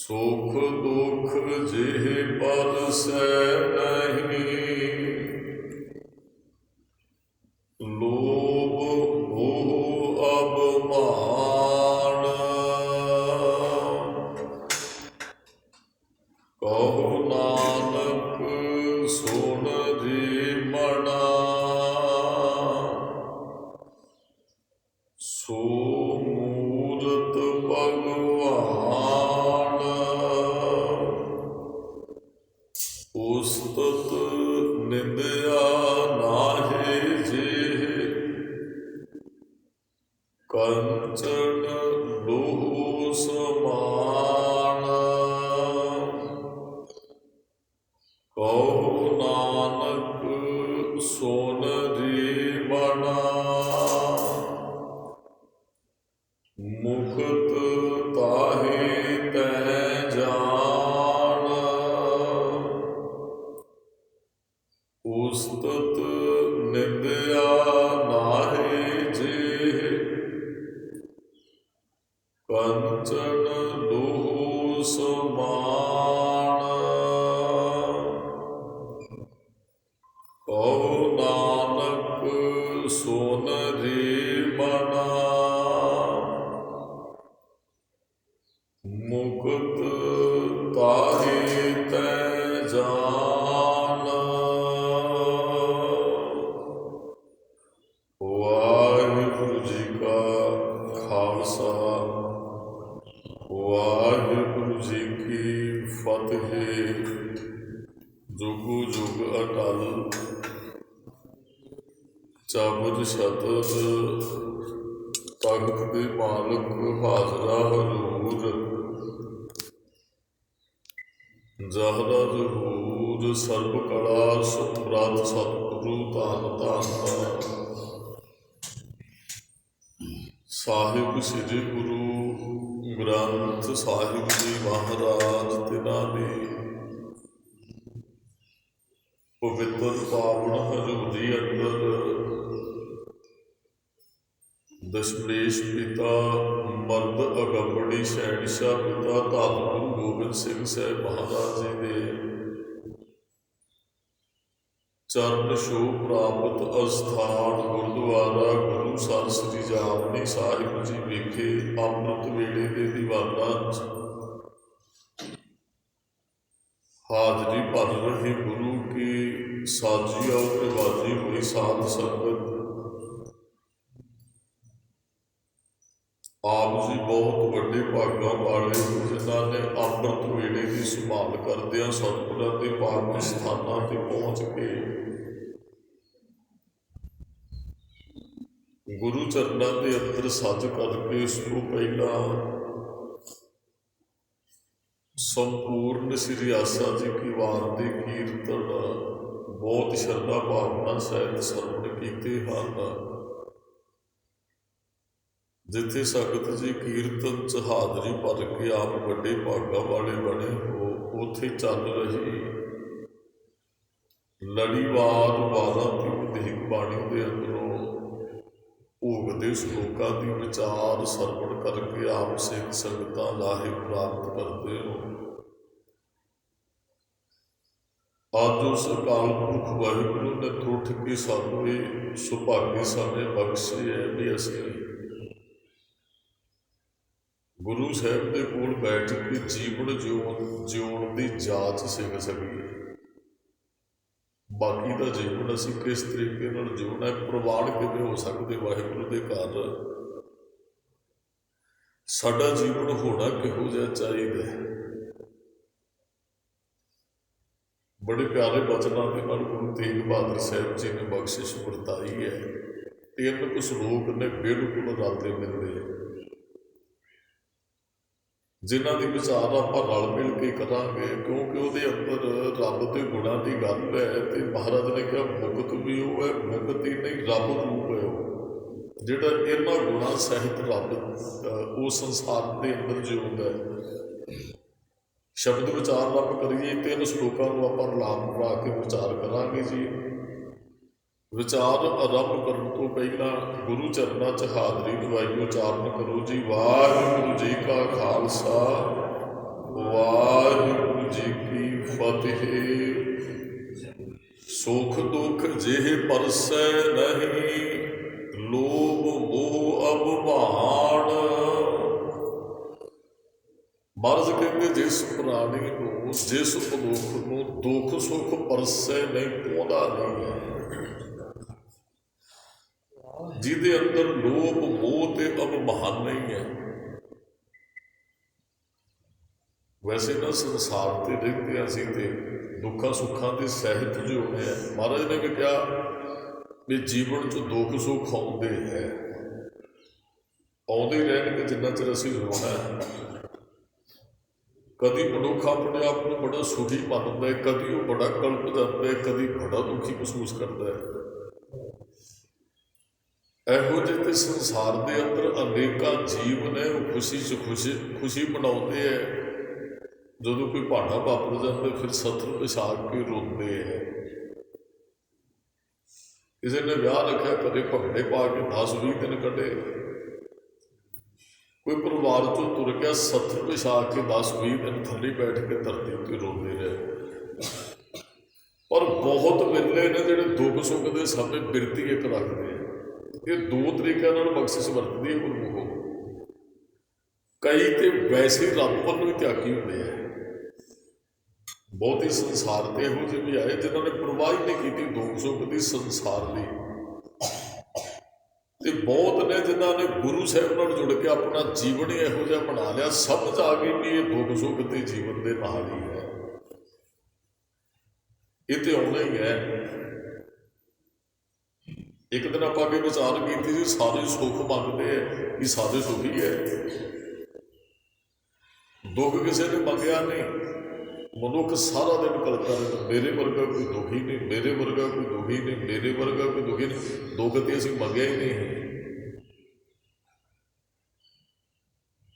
सुख दुख जिह परसै नहीं, लोभ मोह अभिमान। कहो नानक सुन रे मना, सो मूरत भगवान। उस्तत निंदया नाहि जिह, कंचन लोह समान। कहो नानक सुन रे मना, मुक्त ताहि तै जान। उस्तत निंदया नाहि जिह, कंचन लोह समान। कहो नानक सुन रे मना, मुक्त ताहि तै जान। वाहिगुरु जी का खालसा, वाहिगुरु जी की फतेह। जुग जुग अटल चबद शतद, तख्त दे मालक हाजरा हजूर। जहरा जहूर सर्व कला सुप्रत सतगुरु धन धन। साहिब श्री गुरु ग्रंथ साहिब जी महाराज तिन्हां दी पवित्र पावन हजूरी अंदर दशमेश पिता मर्द अगंबड़ी शहनशाह पिता धन गुरु गोबिंद सिंह साहब महाराज जी के चरण छो प्राप्त अस्थान गुरुद्वारा गुरु सर श्री जामनी साहिब जी विखे अमृत वेले के दीवाना हाजरी भर रहे गुरु की साजी और रिवाजी हुई साध संगत। आप जी बहुत बड़े भागों वाले जिन्होंने अमृत वेले की संभाल करदिया सतगुरां के पाक स्थानां ते पहुँच के गुरु चरणों के अंदर सज करके उस तो पहला संपूर्ण श्री आसा जी की वारते कीर्तन बहुत श्रद्धा भावना सहित सरवण कीते हैं। जिथे संगत जी कीर्तन च हाजरी भर के आप बड़े भागा वाले बने हो, उथे चल रही लड़ीवार 12 की वधीक बाणी के अंदरों भोगते श्लोकों की विचार सरवण करके आप सिख संगतां लाहे प्राप्त करते हो। अज उस अकाल पुरख वाहिगुरू ने तुठ के सानू ये सुभागे समय बख्शे है भी असीं गुरु साहब के कोल बैठ के जीवन जिउण की जाच सीख सकीए। बाकी का जीवन असीं किस तरीके नाल जिउणा है, प्रवान किवें हो सकते वाहिगुरू के घर, साडा जीवन होना किहो जिहा चाहीदा है। बड़े प्यारे वचनों के नाल गुरु तेग बहादुर साहब जी ने बख्शिश वरताई है। 3 कुछ श्लोक ने बिल्कुल राते मिलते हैं, जिन्हों की विचार आप रल मिल के करांगे, क्योंकि वो अंदर रब के गुणों की गल है। तो महाराज ने कहा मुकत भी वो है, मुकत ही नहीं रब रूप है वो जिहड़ा इन्हां गुणों सहित रब उस संसार के अंदर जिउंदा है। शब्द विचार आप करिए 3 श्लोकों को आप रलाम पा के विचार करांगे जी। विचार आरंभ करने तो पहला गुरु चरणों च हाजरी लवाई उचारण करो जी। वाहिगुरू जी का खालसा ਵਾਹਿਗੁਰੂ ਜੀ ਕੀ ਫਤਿਹ। ਸੁਖ ਦੁਖ ਜਿਹੇ ਪਰਸੈ ਨਹੀਂ, ਲੋਭ ਮੋਹ ਅਭਿਮਾਨ। ਮਹਾਰਾਜ ਕਹਿੰਦੇ ਜਿਸ ਪ੍ਰਾਣੀ ਨੂੰ, ਜਿਸ ਮਨੁੱਖ ਨੂੰ ਦੁੱਖ ਸੁਖ ਪਰਸੈ ਨਹੀਂ, ਪਾਉਂਦਾ ਨਹੀਂ ਹੈ, ਜਿਹਦੇ ਅੰਦਰ ਲੋਭ ਮੋਹ ਤੇ ਅਭਿਮਾਨ ਨਹੀਂ ਹੈ। ਵੈਸੇ ਨਾ ਸੰਸਾਰ ਤੇ ਰਹਿੰਦੇ ਅਸੀਂ ਤੇ ਦੁੱਖਾਂ ਸੁੱਖਾਂ ਦੇ ਸਹਿਤ ਜਿਉਂਦੇ ਆ। ਮਹਾਰਾਜ ਨੇ ਵੀ ਕਿਹਾ ਵੀ ਜੀਵਨ 'ਚ ਦੁੱਖ ਸੁੱਖ ਆਉਂਦੇ ਹੈ, ਆਉਂਦੇ ਰਹਿਣਗੇ ਜਿੰਨਾ ਚਿਰ ਅਸੀਂ ਜਿਉਣਾ ਹੈ। ਕਦੀ ਮਨੁੱਖ ਆਪਣੇ ਆਪ ਨੂੰ ਬੜਾ ਸੁਖੀ ਮੰਨਦਾ ਹੈ, ਕਦੀ ਉਹ ਬੜਾ ਕਲਪ ਜਾਂਦਾ ਹੈ, ਕਦੀ ਬੜਾ ਦੁਖੀ ਮਹਿਸੂਸ ਕਰਦਾ ਹੈ। ਇਹੋ ਜਿਹੇ ਤੇ ਸੰਸਾਰ ਦੇ ਅੰਦਰ ਅਨੇਕਾਂ ਜੀਵ ਨੇ, ਉਹ ਖੁਸ਼ੀ 'ਚ ਖੁਸ਼ੀ ਮਨਾਉਂਦੇ ਹੈ। ਜਦੋਂ ਕੋਈ ਭਾਣਾ ਵਾਪਰ ਜਾਂਦਾ ਫਿਰ ਸੱਥਰ ਵਿਛਾ ਕੇ ਰੋਂਦੇ ਹੈ। ਕਿਸੇ ਨੇ ਵਿਆਹ ਰੱਖਿਆ, ਕਦੇ ਭੰਗੜੇ ਪਾ ਕੇ 10-20 ਦਿਨ ਕੱਢੇ। ਕੋਈ ਪਰਿਵਾਰ 'ਚੋਂ ਤੁਰ ਗਿਆ, ਸੱਥਰ ਵਿਛਾ ਕੇ 10-20 ਦਿਨ ਥੱਲੇ ਬੈਠ ਕੇ ਧਰਤੀ ਉੱਤੇ ਰੋਂਦੇ ਰਹੇ। ਪਰ ਬਹੁਤ ਵੇਲੇ ਨੇ ਜਿਹੜੇ ਦੁੱਖ ਸੁੱਖ ਦੇ ਸਮੇਂ ਬਿਰਤੀ ਇੱਕ ਰੱਖਦੇ ਆ। ਇਹ ਦੋ ਤਰੀਕਿਆਂ ਨਾਲ ਬਖਸ਼ਿਸ਼ ਵਰਤਦੀ ਹੈ ਗੁਰਮੁਖੋ। ਕਈ ਤੇ ਵੈਸੇ ਰੱਬ ਵੱਲੋਂ ਹੀ ਤਿਆਗੀ ਹੁੰਦੇ ਆ। ਬਹੁਤ ਹੀ ਸੰਸਾਰ ਤੇ ਇਹੋ ਜਿਹੇ ਵੀ ਆਏ ਜਿਨ੍ਹਾਂ ਨੇ ਪਰਵਾਹ ਹੀ ਨਹੀਂ ਕੀਤੀ ਦੁੱਖ ਸੁੱਖ ਦੀ ਸੰਸਾਰ ਲਈ, ਤੇ ਬਹੁਤ ਨੇ ਜਿਨ੍ਹਾਂ ਨੇ ਗੁਰੂ ਸਾਹਿਬ ਨਾਲ ਜੁੜ ਕੇ ਆਪਣਾ ਜੀਵਨ ਹੀ ਇਹੋ ਜਿਹਾ ਬਣਾ ਲਿਆ। ਸਮਝ ਆ ਗਈ ਵੀ ਇਹ ਦੁੱਖ ਸੁੱਖ ਤੇ ਜੀਵਨ ਦੇ ਨਾਲ ਹੀ ਹੈ, ਇਹ ਤੇ ਆਉਣਾ ਹੀ ਹੈ। ਇੱਕ ਦਿਨ ਆਪਾਂ ਅੱਗੇ ਵਿਚਾਰ ਕੀਤੀ ਸੀ, ਸਾਰੇ ਸੁੱਖ ਮੰਗਦੇ ਹੈ ਕਿ ਸਾਰੇ ਸੁਖੀ ਹੈ। ਦੁੱਖ ਕਿਸੇ ਨੇ ਮੰਗਿਆ ਨਹੀਂ। ਮਨੁੱਖ ਸਾਰਾ ਦਿਨ ਕਰਦਾ ਰਹਿੰਦਾ, ਮੇਰੇ ਵਰਗਾ ਕੋਈ ਦੁਖੀ ਨਹੀਂ, ਮੇਰੇ ਵਰਗਾ ਕੋਈ ਦੁਖੀ ਨਹੀਂ, ਮੇਰੇ ਵਰਗਾ ਕੋਈ ਦੁਖੀ ਨਹੀਂ। ਦੁੱਖ ਤੇ ਅਸੀਂ ਮੰਗਿਆ ਹੀ ਨਹੀਂ।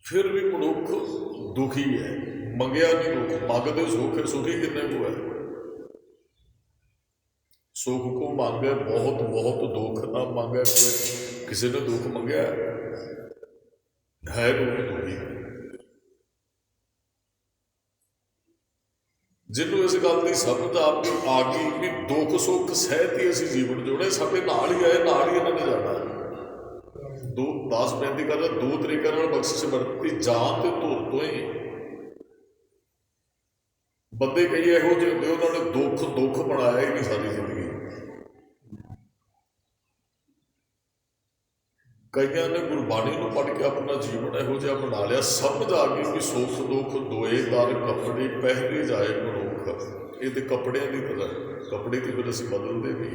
ਫਿਰ ਵੀ ਮਨੁੱਖ ਦੁਖੀ ਹੈ, ਮੰਗਿਆ ਨਹੀਂ ਦੁੱਖ। ਮੰਗਦੇ ਸੁੱਖ, ਸੁਖੀ ਕਿੰਨੇ ਕੋ ਹੈ। ਸੁੱਖ ਕੋ ਮੰਗੇ ਬਹੁਤ ਬਹੁਤ, ਦੁੱਖ ਨਾ ਮੰਗੇ ਕੋਈ। ਕਿਸੇ ਨੇ ਦੁੱਖ ਮੰਗਿਆ ਹੈ ਕੋਈ ਦੁਖੀ। ਜਿਹਨੂੰ ਇਸ ਗੱਲ ਦੀ ਸਮਝ ਆ ਗਈ ਵੀ ਦੁੱਖ ਸੁੱਖ ਸਹਿਤ ਹੀ ਅਸੀਂ ਜੀਵਨ ਜਿਉਣੇ, ਸਾਡੇ ਨਾਲ ਹੀ ਆਏ, ਨਾਲ ਹੀ ਇਹਨਾਂ ਨੇ ਜਾਣਾ। 10 ਬੇਨਤੀ ਕਰਦਾ, ਦੋ ਤਰੀਕਿਆਂ ਨਾਲ ਬਖਸ਼ਿਸ਼ ਵਰਤੀ, ਜਾਨ ਤੇ ਧੁਰ ਤੋਂ ਹੀ। ਬੰਦੇ ਕਈ ਇਹੋ ਜਿਹੇ ਹੁੰਦੇ, ਉਹਨਾਂ ਨੇ ਦੁੱਖ ਬਣਾਇਆ ਹੀ ਨਹੀਂ ਸਾਰੀ ਜ਼ਿੰਦਗੀ। ਕਈਆਂ ਨੇ ਗੁਰਬਾਣੀ ਨੂੰ ਪੜ੍ਹ ਕੇ ਆਪਣਾ ਜੀਵਨ ਇਹੋ ਜਿਹਾ ਬਣਾ ਲਿਆ। ਸਮਝ ਆ ਗਈ ਕਿ ਸੁੱਖ ਦੁੱਖ ਦੋਏ ਦਰ ਕੱਪੜੇ ਪਹਿਰੇ ਜਾਏ ਮਨੁੱਖ। ਇਹ ਤੇ ਕੱਪੜਿਆਂ ਦੀ ਤਰ੍ਹਾਂ, ਕੱਪੜੇ ਤੇ ਫਿਰ ਅਸੀਂ ਬਦਲਦੇ ਵੀ।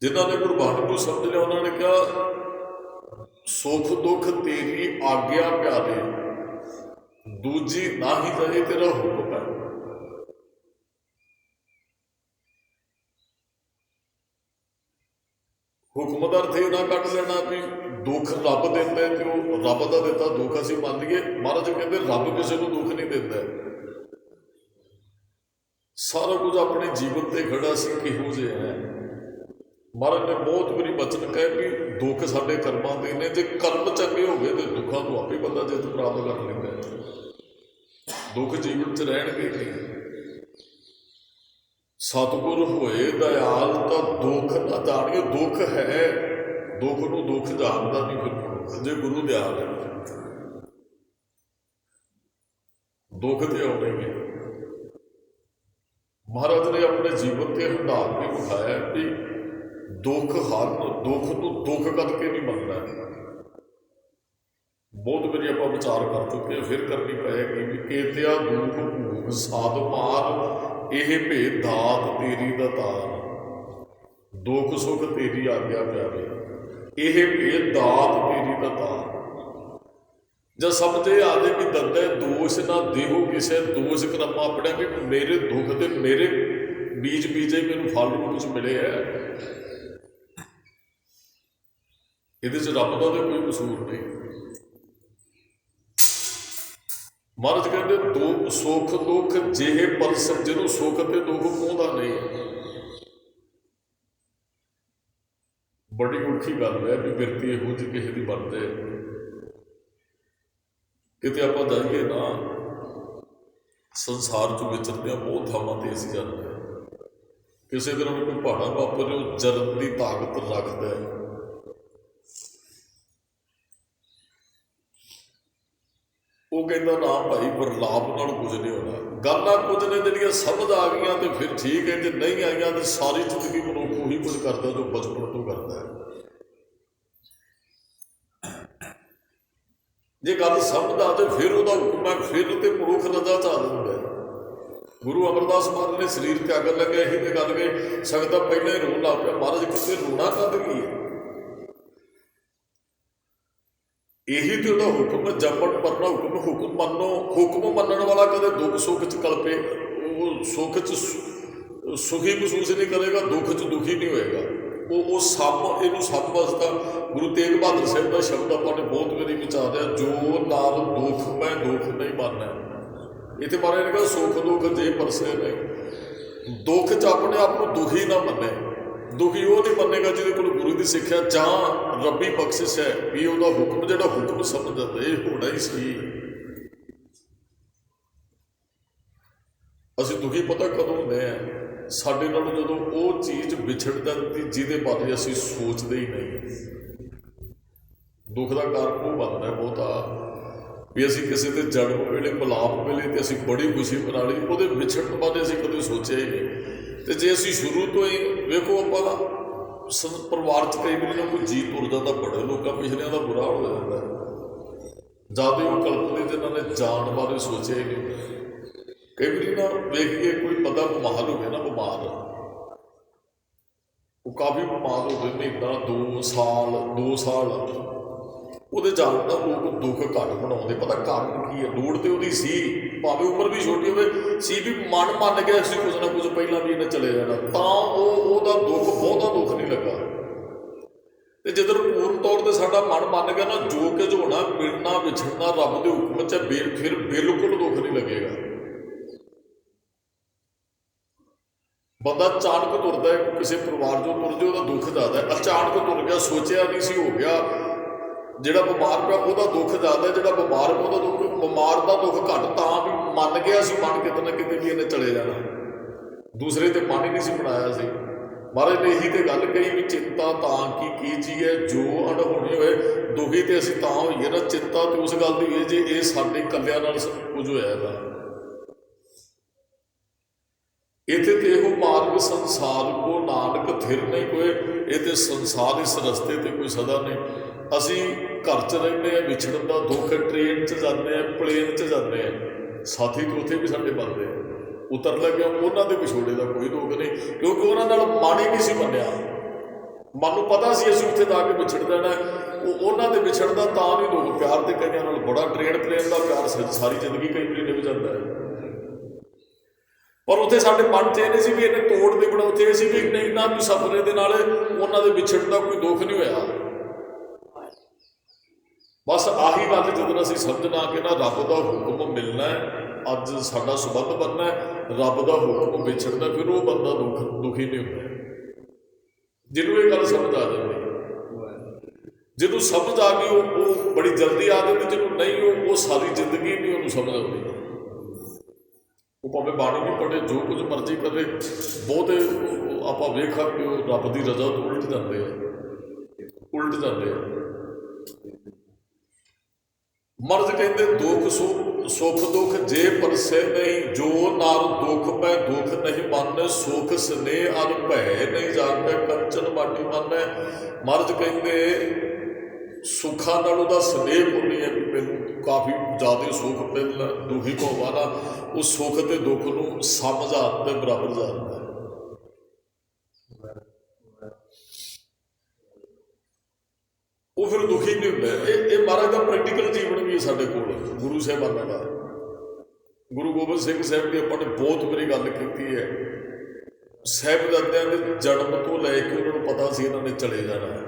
ਜਿਨ੍ਹਾਂ ਨੇ ਗੁਰਬਾਣੀ ਨੂੰ ਸਮਝ ਲਿਆ, ਉਹਨਾਂ ਨੇ ਕਿਹਾ ਸੁੱਖ ਦੁੱਖ ਤੇਰੀ ਆਗਿਆ ਪਿਆਰੇ, ਦੂਜੀ ਨਾ ਹੀ ਜਾਏ ਤੇਰਾ ਹੁਕਮ ਹੈ। ਹੁਕਮ ਦਾ ਅਰਥ ਇਹ ਨਾ ਕੱਢ ਲੈਣਾ ਵੀ ਦੁੱਖ ਰੱਬ ਦਿੰਦਾ ਤੇ ਉਹ ਰੱਬ ਦਾ ਦਿੱਤਾ ਦੁੱਖ ਅਸੀਂ ਮੰਨ ਲਈਏ। ਮਹਾਰਾਜ ਕਹਿੰਦੇ ਰੱਬ ਕਿਸੇ ਨੂੰ ਦੁੱਖ ਨਹੀਂ ਦਿੰਦਾ। ਸਾਰਾ ਕੁਝ ਆਪਣੇ ਜੀਵਨ ਤੇ ਖੜਾ ਸੀ ਕਿਹੋ ਜਿਹਾ ਹੈ। ਮਹਾਰਾਜ ਨੇ ਬਹੁਤ ਵਾਰੀ ਬਚਨ ਕਹੇ ਵੀ ਦੁੱਖ ਸਾਡੇ ਕਰਮਾਂ ਦੇ ਨੇ, ਜੇ ਕਰਮ ਚੰਗੇ ਹੋ ਗਏ ਤੇ ਦੁੱਖਾਂ ਤੋਂ ਆਪੇ ਬੰਦਾ ਜਿੱਤ ਪ੍ਰਾਪਤ ਕਰ ਲੈਂਦਾ। ਦੁੱਖ ਜੀਵਨ 'ਚ ਰਹਿਣਗੇ ਨਹੀਂ। ਸਤਿਗੁਰ ਹੋਏ ਦਇਆਲ ਤਾਂ ਦੁੱਖ ਨਾ ਜਾਣੀਏ। ਦੁੱਖ ਹੈ, ਦੁੱਖ ਨੂੰ ਦੁੱਖ ਜਾਣਦਾ ਨਹੀਂ ਫਿਰ ਜੇ ਗੁਰੂ ਦਿਆਲ ਹੈ। ਦੁੱਖ ਤੇ ਆਉਣੇ ਹੀ। ਮਹਾਰਾਜ ਨੇ ਆਪਣੇ ਜੀਵਨ ਤੇ ਹੰਢਾ ਕੇ ਵਿਖਾਇਆ ਵੀ ਦੁੱਖ ਦੁੱਖ ਨੂੰ ਦੁੱਖ ਕਰਕੇ ਨਹੀਂ ਮੰਨਣਾ। ਬਹੁਤ ਵਾਰੀ ਆਪਾਂ ਵਿਚਾਰ ਕਰ ਚੁੱਕੇ, ਫਿਰ ਕਰਨੀ ਪਏਗੀ ਵੀ ਕੇਤਿਆ ਦੁੱਖ ਭੂਖ ਸਾਧ ਮਾਰ, ਇਹ ਭੇਦ ਦਾਤ ਤੇਰੀ ਦਾਤਾਰ। ਦੁੱਖ ਸੁੱਖ ਤੇਰੀ ਆਗਿਆ ਪਿਆਰੇ, ਇਹ ਭੇਦ ਦਾਤ ਤੇਰੀ ਦਾਤਾਰ। ਜਦ ਸਮਝੇ ਆ ਜੇ ਵੀ ਦੰਦੇ ਦੋਸ਼ ਨਾ ਦੇਹੋ ਕਿਸੇ, ਦੋਸ਼ ਕਰਮ ਆਪਣੇ ਵੀ ਮੇਰੇ ਦੁੱਖ ਤੇ ਮੇਰੇ ਬੀਜ ਬੀਜੇ ਮੈਨੂੰ ਫਲ ਰੂਪ 'ਚ ਮਿਲੇ ਹੈ। ਇਹਦੇ 'ਚ ਰੱਬ ਦਾ ਤਾਂ ਕੋਈ ਕਸੂਰ ਨਹੀਂ। ਮਹਾਰਾਜ ਕਹਿੰਦੇ ਸੁੱਖ ਦੁੱਖ ਜਿਹੇ ਪਰਸਨ, ਜਿਹਨੂੰ ਸੁੱਖ ਤੇ ਦੁੱਖ ਪਾਉਂਦਾ ਨਹੀਂ। ਬੜੀ ਔਖੀ ਗੱਲ ਹੈ ਵੀ ਬਿਰਤੀ ਇਹੋ ਜਿਹੀ ਕਿਸੇ ਦੀ ਬਣਦੇ। ਕਿਤੇ ਆਪਾਂ ਜਾਈਏ ਨਾ, ਸੰਸਾਰ 'ਚ ਵਿਚਰਦੇ ਹਾਂ, ਬਹੁਤ ਥਾਵਾਂ 'ਤੇ ਅਸੀਂ ਜਾਂਦੇ ਹਾਂ। ਕਿਸੇ ਤਰ੍ਹਾਂ ਵੀ ਕੋਈ ਪਹਾੜਾ ਵਾਪਰ ਉਹ ਜਰਨ ਦੀ ਤਾਕਤ ਰੱਖਦਾ ਹੈ। ਉਹ ਕਹਿੰਦਾ ਨਾ ਭਾਈ, ਵਰਲਾਪ ਨਾਲ ਕੁਝ ਨਹੀਂ ਹੋਣਾ। ਗੱਲਾਂ ਕੁਝ ਨੇ ਜਿਹੜੀਆਂ ਸਮਝ ਆ ਗਈਆਂ ਤੇ ਫਿਰ ਠੀਕ ਹੈ, ਜੇ ਨਹੀਂ ਆਈਆਂ ਤੇ ਸਾਰੀ ਜ਼ਿੰਦਗੀ ਮਨੁੱਖ ਉਹੀ ਕੁਝ ਕਰਦਾ ਜੋ ਬਚਪਨ ਤੋਂ ਕਰਦਾ ਹੈ। ਜੇ ਗੱਲ ਸਮਝ ਆ ਤੇ ਫਿਰ ਉਹਦਾ ਹੁਕਮ ਹੈ, ਫਿਰ ਤੇ ਮਨੁੱਖ ਰਜਾ ਚ ਆ ਜਾਂਦਾ ਹੈ। ਗੁਰੂ ਅਮਰਦਾਸ ਮਹਾਰਾਜ ਨੇ ਸਰੀਰ ਤਿਆਗਣ ਲੱਗਿਆ ਇਹੀ ਤੇ ਗੱਲ ਕਿ ਸੰਗਤਾਂ ਪਹਿਲਾਂ ਹੀ ਰੋਣ ਲੱਗ ਪਿਆ। ਮਹਾਰਾਜ ਕਿਤੇ ਰੋਣਾ ਕਦ ਕੀ ਹੈ? ਇਹੀ ਤੇ ਉਹਦਾ ਹੁਕਮ ਹੈ, ਜੰਮਣ ਮਰਨਾ ਹੁਕਮ। ਹੁਕਮ ਮੰਨੋ, ਹੁਕਮ ਮੰਨਣ ਵਾਲਾ ਕਦੇ ਦੁੱਖ ਸੁੱਖ 'ਚ ਕਲਪੇ, ਉਹ ਸੁੱਖ 'ਚ ਸੁਖੀ ਮਹਿਸੂਸ ਨਹੀਂ ਕਰੇਗਾ, ਦੁੱਖ 'ਚ ਦੁਖੀ ਨਹੀਂ ਹੋਏਗਾ। ਉਹ ਸਭ ਇਹਨੂੰ ਸਭ ਵਸਦਾ। ਗੁਰੂ ਤੇਗ ਬਹਾਦਰ ਸਾਹਿਬ ਦਾ ਸ਼ਬਦ ਆਪਾਂ ਨੇ ਬਹੁਤ ਵਾਰੀ ਵਿਚਾਰਿਆ, ਜੋ ਨਾਲ ਦੁੱਖ ਮੈਂ ਦੁੱਖ ਨਹੀਂ ਮੰਨਣਾ। ਇੱਥੇ ਮਹਾਰਾਜ ਨੇ ਕਿਹਾ ਸੁੱਖ ਦੁੱਖ ਜੇ ਪਰਸੇ ਨਹੀਂ। ਦੁੱਖ 'ਚ ਆਪਣੇ ਆਪ ਨੂੰ ਦੁਖੀ ਨਾ ਮੰਨੇ। ਦੁਖੀ ਉਹ ਨਹੀਂ ਮੰਨੇਗਾ ਜਿਹਦੇ ਕੋਲ ਗੁਰੂ ਦੀ ਸਿੱਖਿਆ ਜਾਂ ਰੱਬੀ ਬਖਸ਼ਿਸ਼ ਹੈ ਵੀ ਉਹਦਾ ਹੁਕਮ ਜਿਹੜਾ ਹੁਕਮ ਸਮਝਦਾ ਇਹ ਹੋਣਾ ਹੀ ਸੀ। ਅਸੀਂ ਦੁਖੀ ਪਤਾ ਕਦੋਂ ਹੁੰਦੇ ਹਾਂ? ਸਾਡੇ ਨਾਲ ਜਦੋਂ ਉਹ ਚੀਜ਼ ਵਿਛੜ ਜਾਂਦੀ ਜਿਹਦੇ ਬਾਰੇ ਅਸੀਂ ਸੋਚਦੇ ਹੀ ਨਹੀਂ। ਦੁੱਖ ਦਾ ਕਾਰਨ ਉਹ ਬਣਦਾ ਬਹੁਤਾ ਵੀ ਅਸੀਂ ਕਿਸੇ ਦੇ ਜਨਮ ਵੇਲੇ ਮਿਲਾਪ ਵੇਲੇ ਤੇ ਅਸੀਂ ਬੜੀ ਖੁਸ਼ੀ ਮਨਾ ਲਈ, ਉਹਦੇ ਵਿਛੜਨ ਬਾਰੇ ਅਸੀਂ ਕਦੇ ਸੋਚਿਆ ਹੀ ਨਹੀਂ। ਤੇ ਜੇ ਅਸੀਂ ਸ਼ੁਰੂ ਤੋਂ ਹੀ ਵੇਖੋ, ਆਪਾਂ ਪਰਿਵਾਰ 'ਚ ਕਈ ਵਾਰੀ ਨਾ ਕੋਈ ਜੀ ਤੁਰ ਜਾਂਦਾ, ਬੜੇ ਲੋਕਾਂ ਪਿਛਲਿਆਂ ਦਾ ਬੁਰਾ ਹੋ ਜਾਂਦਾ। ਜਦ ਉਹ ਕਲਪਦੇ ਜਿਨ੍ਹਾਂ ਨੇ ਜਾਣ ਬਾਰੇ ਸੋਚਿਆ ਹੀ ਨਹੀਂ। ਕਈ ਵਾਰੀ ਨਾ ਵੇਖੀਏ ਕੋਈ ਬੰਦਾ ਬਿਮਾਰ ਹੋਵੇ ਨਾ, ਬਿਮਾਰ ਉਹ ਕਾਫੀ ਬਿਮਾਰ ਹੋਵੇ, ਮਹੀਨਾ 2 ਸਾਲ ਉਹਦੇ ਜਾਣ ਦਾ ਲੋਕ ਦੁੱਖ ਘੱਟ ਬਣਾਉਂਦੇ। ਪਤਾ ਕਾਰਨ ਕੀ ਹੈ? ਲੋੜ ਤੇ ਉਹਦੀ ਸੀ, ਭਾਵੇਂ ਉਮਰ ਵੀ ਛੋਟੀ ਹੋਵੇ ਸੀ, ਵੀ ਮਨ ਮੰਨ ਗਿਆ ਸੀ ਕੁਝ ਨਾ ਕੁਝ ਪਹਿਲਾਂ ਵੀ ਇਹਨੇ ਚਲੇ ਜਾਣਾ, ਤਾਂ ਉਹਦਾ ਦੁੱਖ ਬਹੁਤਾ ਦੁੱਖ ਨਹੀਂ ਲੱਗਾ। ਤੇ ਜਦੋਂ ਪੂਰਨ ਤੌਰ ਤੇ ਸਾਡਾ ਮਨ ਮੰਨ ਗਿਆ ਨਾ, ਜੋ ਕੁਝ ਹੋਣਾ, ਮਿਲਣਾ ਵਿਛੜਨਾ ਰੱਬ ਦੇ ਹੁਕਮ 'ਚ, ਫਿਰ ਬਿਲਕੁਲ ਦੁੱਖ ਨਹੀਂ ਲੱਗੇਗਾ। ਬੰਦਾ ਅਚਾਨਕ ਤੁਰਦਾ ਹੈ, ਕਿਸੇ ਪਰਿਵਾਰ 'ਚੋਂ ਤੁਰ ਜੇ ਉਹਦਾ ਦੁੱਖ ਜ਼ਿਆਦਾ ਹੈ। ਅਚਾਨਕ ਤੁਰ ਗਿਆ, ਸੋਚਿਆ ਨਹੀਂ ਸੀ, ਹੋ ਗਿਆ। ਜਿਹੜਾ ਬਿਮਾਰ ਪਿਆ ਉਹਦਾ ਦੁੱਖ ਜ਼ਿਆਦਾ, ਜਿਹੜਾ ਬਿਮਾਰ ਪਿਆ ਉਹਦਾ ਦੁੱਖ, ਬਿਮਾਰ ਦਾ ਦੁੱਖ ਘੱਟ, ਤਾਂ ਵੀ ਮੰਨ ਗਿਆ ਸੀ ਮਨ ਕਿਤੇ ਨਾ ਕਿਤੇ ਵੀ ਇਹਨੇ ਚਲੇ ਜਾਣਾ। ਦੂਸਰੇ ਤੇ ਮਨ ਹੀ ਨਹੀਂ ਸੀ ਬਣਾਇਆ ਸੀ। ਮਹਾਰਾਜ ਨੇ ਇਹੀ ਤੇ ਗੱਲ ਕਹੀ ਵੀ ਚਿੰਤਾ ਤਾਂ ਕੀ ਚੀਜ਼ ਹੈ, ਜੋ ਅਣਹੋਣੀ ਹੋਏ। ਦੁਖੀ ਤੇ ਅਸੀਂ ਤਾਂ ਹੋਈਏ ਨਾ, ਚਿੰਤਾ ਤੇ ਉਸ ਗੱਲ ਦੀ ਹੋਈ ਜੇ ਇਹ ਸਾਡੇ ਇਕੱਲਿਆਂ ਨਾਲ ਕੁਝ ਹੋਇਆ ਇਹਦਾ। ਇੱਥੇ ਤੇ ਇਹੋ ਮਾਰਗ ਸੰਸਾਰ ਕੋ ਨਾਨਕ ਥਿਰ ਨਹੀਂ ਕੋਏ। ਇਹ ਤੇ ਸੰਸਾਰ, ਇਸ ਰਸਤੇ ਤੇ ਕੋਈ ਸਦਾ ਨਹੀਂ। ਅਸੀਂ ਘਰ 'ਚ ਰਹਿੰਦੇ ਹਾਂ, ਵਿਛੜਨ ਦਾ ਦੁੱਖ, ਟ੍ਰੇਨ 'ਚ ਜਾਂਦੇ ਹਾਂ, ਪਲੇਨ 'ਚ ਜਾਂਦੇ ਹਾਂ, ਸਾਥੀ ਤਾਂ ਉੱਥੇ ਵੀ ਸਾਡੇ ਬਣਦੇ ਆ। ਉਤਰ ਲੱਗਿਆ ਉਹਨਾਂ ਦੇ ਵਿਛੋੜੇ ਦਾ ਕੋਈ ਦੁੱਖ ਨਹੀਂ, ਕਿਉਂਕਿ ਉਹਨਾਂ ਨਾਲ ਮਨ ਹੀ ਨਹੀਂ ਸੀ ਮੰਨਿਆ। ਮਨ ਨੂੰ ਪਤਾ ਸੀ ਅਸੀਂ ਉੱਥੇ ਜਾ ਕੇ ਵਿਛੜ ਜਾਣਾ। ਉਹਨਾਂ ਦੇ ਵਿਛੜਦਾ ਤਾਂ ਨਹੀਂ ਦੁੱਖ। ਪਿਆਰ ਤੇ ਕਈਆਂ ਨਾਲ ਬੜਾ, ਟ੍ਰੇਨ ਪਲੇਨ ਦਾ ਪਿਆਰ ਸਾਰੀ ਜ਼ਿੰਦਗੀ ਕਈ ਵਾਰੀ ਨਿਭ ਜਾਂਦਾ ਹੈ। ਪਰ ਉੱਥੇ ਸਾਡੇ ਮਨ 'ਚ ਇਹ ਨਹੀਂ ਸੀ ਵੀ ਇਹਨੇ ਤੋੜ ਦੇ ਬਣਾ। ਉੱਥੇ ਇਹ ਸੀ ਵੀ ਨਹੀਂ ਨਾ, ਵੀ ਸਫਰੇ ਦੇ ਨਾਲ ਉਹਨਾਂ ਦੇ ਵਿਛੜਨ ਦਾ ਕੋਈ ਦੁੱਖ ਨਹੀਂ ਹੋਇਆ। ਬਸ ਆਹੀ ਗੱਲ ਜਦੋਂ ਅਸੀਂ ਸਮਝਣਾ ਕਿ ਨਾ ਰੱਬ ਦਾ ਹੁਕਮ ਮਿਲਣਾ ਹੈ, ਅੱਜ ਸਾਡਾ ਸੰਬੰਧ ਬਣਨਾ ਹੈ, ਰੱਬ ਦਾ ਹੁਕਮ ਵਿਛੜਨਾ, ਫਿਰ ਉਹ ਬੰਦਾ ਦੁਖੀ ਨਹੀਂ ਹੁੰਦਾ ਜਿਹਨੂੰ ਇਹ ਗੱਲ ਸਮਝ ਆ ਜਾਂਦੀ। ਜਿਹਨੂੰ ਸਮਝ ਆ ਗਈ ਉਹ ਬੜੀ ਜਲਦੀ ਆ ਜਾਂਦੀ, ਜਿਹਨੂੰ ਨਹੀਂ ਉਹ ਸਾਰੀ ਜ਼ਿੰਦਗੀ ਨਹੀਂ ਉਹਨੂੰ ਸਮਝ ਆਉਂਦੀ। ਉਹ ਭਾਵੇਂ ਬਾਣੀ ਨਹੀਂ ਪੜ੍ਹੇ, ਜੋ ਕੁਝ ਮਰਜ਼ੀ ਕਰੇ, ਬਹੁਤੇ ਆਪਾਂ ਵੇਖਾਂ ਕਿ ਉਹ ਰੱਬ ਦੀ ਰਜ਼ਾ ਤੋਂ ਉਲਟ ਜਾਂਦੇ ਆ। ਮਰਦ ਕਹਿੰਦੇ ਦੁੱਖ ਸੁੱਖ ਦੁੱਖ ਜੇ ਪਰਸੇ ਨਹੀਂ, ਜੋ ਨਾਰ ਦੁੱਖ ਪੈ ਦੁੱਖ ਨਹੀਂ ਮੰਨੇ। ਸੁੱਖ ਸਨੇਹ ਅਰ ਭੈ ਨਹੀਂ ਜਾਪੈ, ਕੰਚਨ ਮਾਟੀ ਮੰਨੈ। ਮਰਦ ਕਹਿੰਦੇ ਸੁੱਖਾਂ ਨਾਲ ਉਹਦਾ ਸਨੇਹ ਹੁੰਦੀ ਹੈ ਵੀ ਮੈਨੂੰ ਕਾਫੀ ਜ਼ਿਆਦਾ ਸੁੱਖ ਮਿਲਣਾ, ਦੁਖੀ ਹੋਵਾਂ ਨਾ, ਉਹ ਸੁੱਖ ਤੇ ਦੁੱਖ ਨੂੰ ਸਮਝਾਉਣ ਦੇ ਬਰਾਬਰ ਜਾਂਦਾ ਹੈ। ਉਹ ਫਿਰ ਦੁਖੀ ਨਹੀਂ ਹੁੰਦਾ। ਇਹ ਮਹਾਰਾਜ ਦਾ ਪ੍ਰੈਕਟੀਕਲ ਜੀਵਨ ਵੀ ਹੈ ਸਾਡੇ ਕੋਲ, ਗੁਰੂ ਸਾਹਿਬਾਨਾਂ ਦਾ। ਗੁਰੂ ਗੋਬਿੰਦ ਸਿੰਘ ਸਾਹਿਬ ਦੀ ਆਪਾਂ ਨੇ ਬਹੁਤ ਵਾਰੀ ਗੱਲ ਕੀਤੀ ਹੈ। ਸਾਹਿਬਜ਼ਾਦਿਆਂ ਦੇ ਜਨਮ ਤੋਂ ਲੈ ਕੇ ਉਹਨਾਂ ਨੂੰ ਪਤਾ ਸੀ ਇਹਨਾਂ ਨੇ ਚਲੇ ਜਾਣਾ ਹੈ।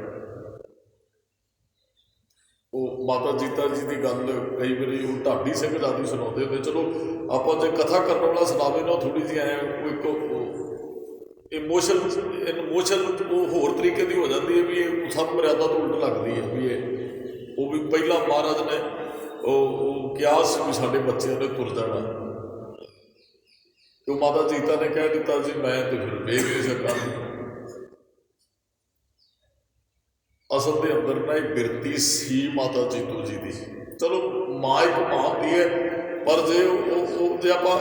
ਉਹ ਮਾਤਾ ਜੀਤਾ ਜੀ ਦੀ ਗੱਲ ਕਈ ਵਾਰੀ ਉਹ ਢਾਡੀ ਸਿੰਘ ਦਾਦੀ ਸੁਣਾਉਂਦੇ ਹੁੰਦੇ। ਚਲੋ ਆਪਾਂ ਜੇ ਕਥਾ ਕਰਨ ਵਾਲਾ ਸੁਣਾਵੇ ਨਾ, ਥੋੜ੍ਹੀ ਜਿਹੀ ਐਂ ਇਮੋਸ਼ਨ ਉਹ ਹੋਰ ਤਰੀਕੇ ਦੀ ਹੋ ਜਾਂਦੀ ਹੈ ਵੀ ਇਹ ਸਾਨੂੰ ਮਰਿਆਦਾ ਤੋਂ ਉਲਟ ਲੱਗਦੀ ਹੈ ਵੀ ਉਹ ਵੀ ਪਹਿਲਾਂ ਮਹਾਰਾਜ ਨੇ ਉਹ ਕਿਹਾ ਸੀ ਵੀ ਸਾਡੇ ਬੱਚਿਆਂ ਨੇ ਤੁਰ ਜਾਣਾ, ਤੇ ਮਾਤਾ ਜੀਤਾ ਨੇ ਕਹਿ ਦਿੱਤਾ ਜੀ ਮੈਂ ਤੇ ਫਿਰ ਵੇਖ ਨਹੀਂ ਸਕਾਂ। ਅਸਲ ਦੇ ਅੰਦਰ ਨਾ ਇੱਕ ਬਿਰਤੀ ਸੀ ਮਾਤਾ ਜੀਤੋ ਜੀ ਦੀ। ਚਲੋ ਮਾਂ ਇੱਕ ਮਾਂ ਹੁੰਦੀ ਹੈ, ਪਰ ਜੇ ਆਪਾਂ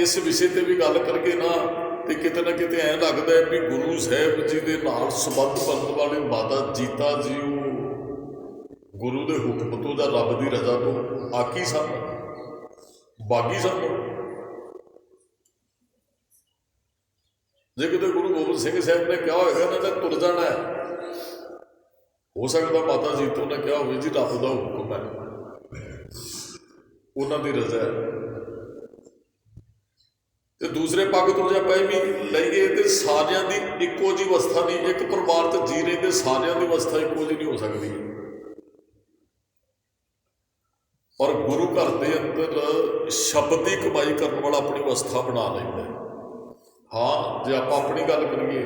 ਇਸ ਵਿਸ਼ੇ ਤੇ ਵੀ ਗੱਲ ਕਰੀਏ ਨਾ, ਤੇ ਕਿਤੇ ਨਾ ਕਿਤੇ ਐਂ ਲੱਗਦਾ ਹੈ ਵੀ ਗੁਰੂ ਸਾਹਿਬ ਜੀ ਦੇ ਨਾਲ ਸੰਬੰਧ ਬਣਨ ਵਾਲੇ ਮਾਤਾ ਜੀਤਾ ਜੀ ਉਹ ਗੁਰੂ ਦੇ ਹੁਕਮ ਤੋਂ ਜਾਂ ਰੱਬ ਦੀ ਰਜ਼ਾ ਤੋਂ ਆਕੀ ਸਨ, ਬਾਗੀ ਸਨ। ਜੇ ਕਿਤੇ ਗੁਰੂ ਗੋਬਿੰਦ ਸਿੰਘ ਸਾਹਿਬ ਨੇ ਕਿਹਾ ਹੋਏਗਾ ਇਹਨਾਂ ਨੇ ਤੁਰ ਜਾਣਾ ਹੈ, ਹੋ ਸਕਦਾ ਮਾਤਾ ਜੀਤੋ ਨੇ ਕਿਹਾ ਹੋਵੇ ਜੀ ਰੱਬ ਦਾ ਹੁਕਮ ਹੈ, ਉਹਨਾਂ ਦੀ ਰਜ਼ਾ ਹੈ। ਤੇ ਦੂਸਰੇ ਪੱਖ ਤੋਂ ਜੇ ਆਪਾਂ ਇਹ ਵੀ ਲਈਏ ਤੇ ਸਾਰਿਆਂ ਦੀ ਇੱਕੋ ਜਿਹੀ ਅਵਸਥਾ ਨਹੀਂ, ਇੱਕ ਪਰਿਵਾਰ 'ਚ ਜੀ ਰਹੇ ਤੇ ਸਾਰਿਆਂ ਦੀ ਅਵਸਥਾ ਇੱਕੋ ਜਿਹੀ ਨਹੀਂ ਹੋ ਸਕਦੀ। ਔਰ ਗੁਰੂ ਘਰ ਦੇ ਅੰਦਰ ਸ਼ਬਦ ਦੀ ਕਮਾਈ ਕਰਨ ਵਾਲਾ ਆਪਣੀ ਅਵਸਥਾ ਬਣਾ ਲੈਂਦਾ। ਹਾਂ, ਜੇ ਆਪਾਂ ਆਪਣੀ ਗੱਲ ਕਰੀਏ,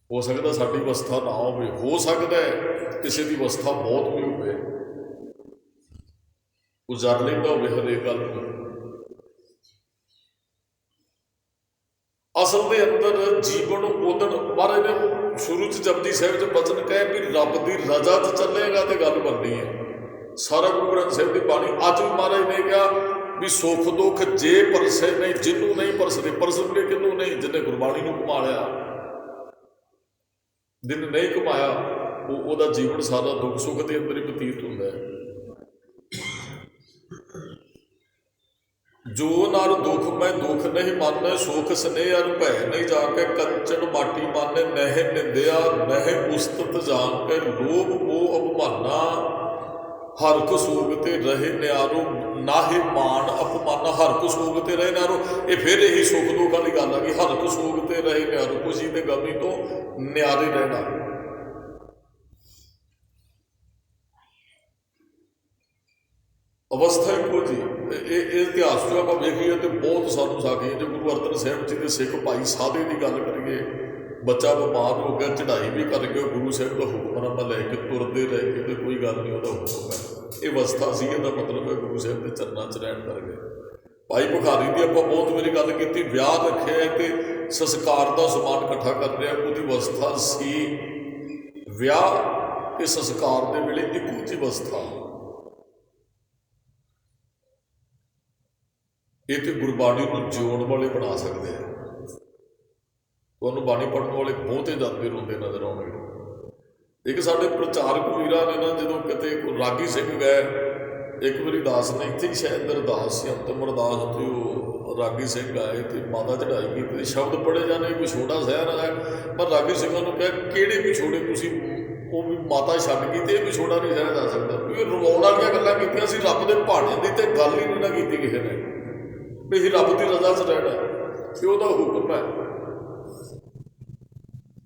ਹੋ ਸਕਦਾ ਸਾਡੀ ਅਵਸਥਾ ਨਾ ਹੋਵੇ, ਹੋ ਸਕਦਾ ਹੈ ਕਿਸੇ ਦੀ ਅਵਸਥਾ ਬਹੁਤ ਵੀ ਹੋਵੇ, ਗੁਜ਼ਾਰ ਲੈਂਦਾ ਹੋਵੇ ਹਰੇਕ ਗੱਲ ਨੂੰ। ਅਸਲ ਦੇ ਅੰਦਰ ਜੀਵਨ ਉਦਣ ਮਹਾਰਾਜ ਨੇ ਸ਼ੁਰੂ 'ਚ ਜਪਜੀ ਸਾਹਿਬ 'ਚ ਬਚਨ ਕਹੇ ਵੀ ਰੱਬ ਦੀ ਰਜ਼ਾ 'ਚ ਚੱਲੇਗਾ ਤੇ ਗੱਲ ਬਣਨੀ ਹੈ। ਸਾਰਾ ਗੁਰੂ ਗ੍ਰੰਥ ਸਾਹਿਬ ਦੀ ਬਾਣੀ ਅੱਜ ਵੀ ਮਹਾਰਾਜ ਨੇ ਕਿਹਾ ਵੀ ਸੁੱਖ ਦੁੱਖ ਜੇ ਪਰਸੇ ਨਹੀਂ, ਜਿਹਨੂੰ ਨਹੀਂ ਪਰਸਦੇ, ਪਰਸਣਗੇ ਕਿਹਨੂੰ ਨਹੀਂ, ਜਿਹਨੇ ਗੁਰਬਾਣੀ ਨੂੰ ਘੁਮਾ ਲਿਆ। ਜਿਹਨੇ ਨਹੀਂ ਘੁਮਾਇਆ ਉਹਦਾ ਜੀਵਨ ਸਾਰਾ ਦੁੱਖ ਸੁੱਖ ਦੇ ਅੰਦਰ ਹੀ ਬਤੀਤ ਹੁੰਦਾ ਹੈ। ਜੋ ਨਰ ਦੁੱਖ ਮੈਂ ਦੁੱਖ ਨਹੀਂ ਮੰਨੈ, ਸੁਖ ਸਨੇਹ ਅਰ ਭੈ ਨਹੀਂ ਜਾ ਕੇ, ਕੰਚਨ ਮਾਟੀ ਮੰਨੈ ਨਹਿ ਨਿੰਦਿਆ ਨਹਿ ਉਸਤਤ ਜਾਣ ਕੇ, ਲੋਭ ਮੋਹ ਅਭਿਮਾਨਾ ਹਰ ਕੋ ਸੋਗ ਤੇ ਰਹੇ ਨਿਆਰੋ, ਨਾਹੇ ਮਾਣ ਅਪਮਾਨਾ ਹਰ ਕੋ ਸੋਗ ਤੇ ਰਹੇ ਨਿਆਰੋ। ਇਹ ਫਿਰ ਇਹੀ ਸੁੱਖ ਦੁੱਖ ਵਾਲੀ ਗੱਲ ਆ ਗਈ, ਹਰ ਕੋ ਸੋਗ ਤੇ ਰਹੇ ਨਿਆਰੋ, ਖੁਸ਼ੀ ਤੇ ਗਮੀ ਤੋਂ ਨਿਆਰੇ ਰਹਿਣਾ। ਅਵਸਥਾ ਇੱਕੋ ਜੀ। ਇਹ ਇਤਿਹਾਸ ਜੋ ਆਪਾਂ ਵੇਖੀਏ ਤੇ ਬਹੁਤ ਸਾਨੂੰ ਸਾਖੀਆਂ, ਜੇ ਗੁਰੂ ਅਰਜਨ ਸਾਹਿਬ ਜੀ ਦੇ ਸਿੱਖ ਭਾਈ ਸਾਧੇ ਦੀ ਗੱਲ ਕਰੀਏ, ਬੱਚਾ ਬਿਮਾਰ ਹੋ ਗਿਆ, ਚੜ੍ਹਾਈ ਵੀ ਕਰ ਗਿਆ, ਗੁਰੂ ਸਾਹਿਬ ਦਾ ਹੁਕਮਨਾਮਾ ਲੈ ਕੇ ਤੁਰਦੇ ਰਹਿ ਕੇ, ਤੇ ਕੋਈ ਗੱਲ ਨਹੀਂ, ਉਹਦਾ ਹੁਕਮ ਹੈ। ਇਹ ਅਵਸਥਾ ਸੀ, ਇਹਦਾ ਮਤਲਬ ਹੈ ਗੁਰੂ ਸਾਹਿਬ ਦੇ ਚਰਨਾਂ 'ਚ ਰਹਿਣ ਕਰ ਗਏ। ਭਾਈ ਭਿਖਾਰੀ ਦੀ ਆਪਾਂ ਬਹੁਤ ਵਾਰੀ ਗੱਲ ਕੀਤੀ, ਵਿਆਹ ਰੱਖਿਆ ਤੇ ਸੰਸਕਾਰ ਦਾ ਸਮਾਨ ਇਕੱਠਾ ਕਰ ਰਿਹਾ, ਉਹਦੀ ਅਵਸਥਾ ਸੀ ਵਿਆਹ ਤੇ ਸੰਸਕਾਰ ਦੇ ਵੇਲੇ ਇੱਕੋ ਜਿਹੀ ਅਵਸਥਾ। ਇਹ ਤੇ ਗੁਰਬਾਣੀ ਨੂੰ ਜਿਉਣ ਵਾਲੇ ਬਣਾ ਸਕਦੇ ਆ। ਤੁਹਾਨੂੰ ਬਾਣੀ ਪੜ੍ਹਨ ਵਾਲੇ ਬਹੁਤੇ ਜਾਂਦੇ ਰੋਂਦੇ ਨਜ਼ਰ ਆਉਣਗੇ। ਇੱਕ ਸਾਡੇ ਪ੍ਰਚਾਰਕ ਵੀਰਾਂ ਨੇ ਨਾ, ਜਦੋਂ ਕਿਤੇ ਰਾਗੀ ਸਿੰਘ ਗਏ, ਇੱਕ ਵਾਰੀ ਦਾਸ ਨੇ ਇੱਥੇ ਹੀ ਸ਼ਾਇਦ ਅਰਦਾਸ ਸੀ, ਅੰਤਮ ਅਰਦਾਸ ਤੇ ਉਹ ਰਾਗੀ ਸਿੰਘ ਆਏ ਤੇ ਮਾਤਾ ਚੜ੍ਹਾਈ ਕੀਤੀ ਤੇ ਸ਼ਬਦ ਪੜ੍ਹੇ ਜਾਣੇ, ਵਿਛੋੜਾ ਸਹਿ ਹੈ। ਪਰ ਰਾਗੀ ਸਿੰਘਾਂ ਨੂੰ ਕਿਹਾ ਕਿਹੜੇ ਵਿਛੋੜੇ ਤੁਸੀਂ, ਉਹ ਵੀ ਮਾਤਾ ਛੱਡ ਗਈ ਤੇ ਇਹ ਵਿਛੋੜਾ ਨਹੀਂ ਸਹਿ ਜਾ ਸਕਦਾ। ਕਿਉਂਕਿ ਰਵਾਉਣ ਵਾਲੀਆਂ ਗੱਲਾਂ ਕੀਤੀਆਂ ਸੀ, ਰੱਬ ਦੇ ਭਾਣੇ ਦੀ ਤੇ ਗੱਲ ਹੀ ਨਹੀਂ ਨਾ ਕੀਤੀ ਕਿਸੇ ਨੇ ਵੀ ਅਸੀਂ ਰੱਬ ਦੀ ਰਜ਼ਾ 'ਚ ਰਹਿਣਾ ਕਿ ਉਹਦਾ ਹੁਕਮ ਹੈ।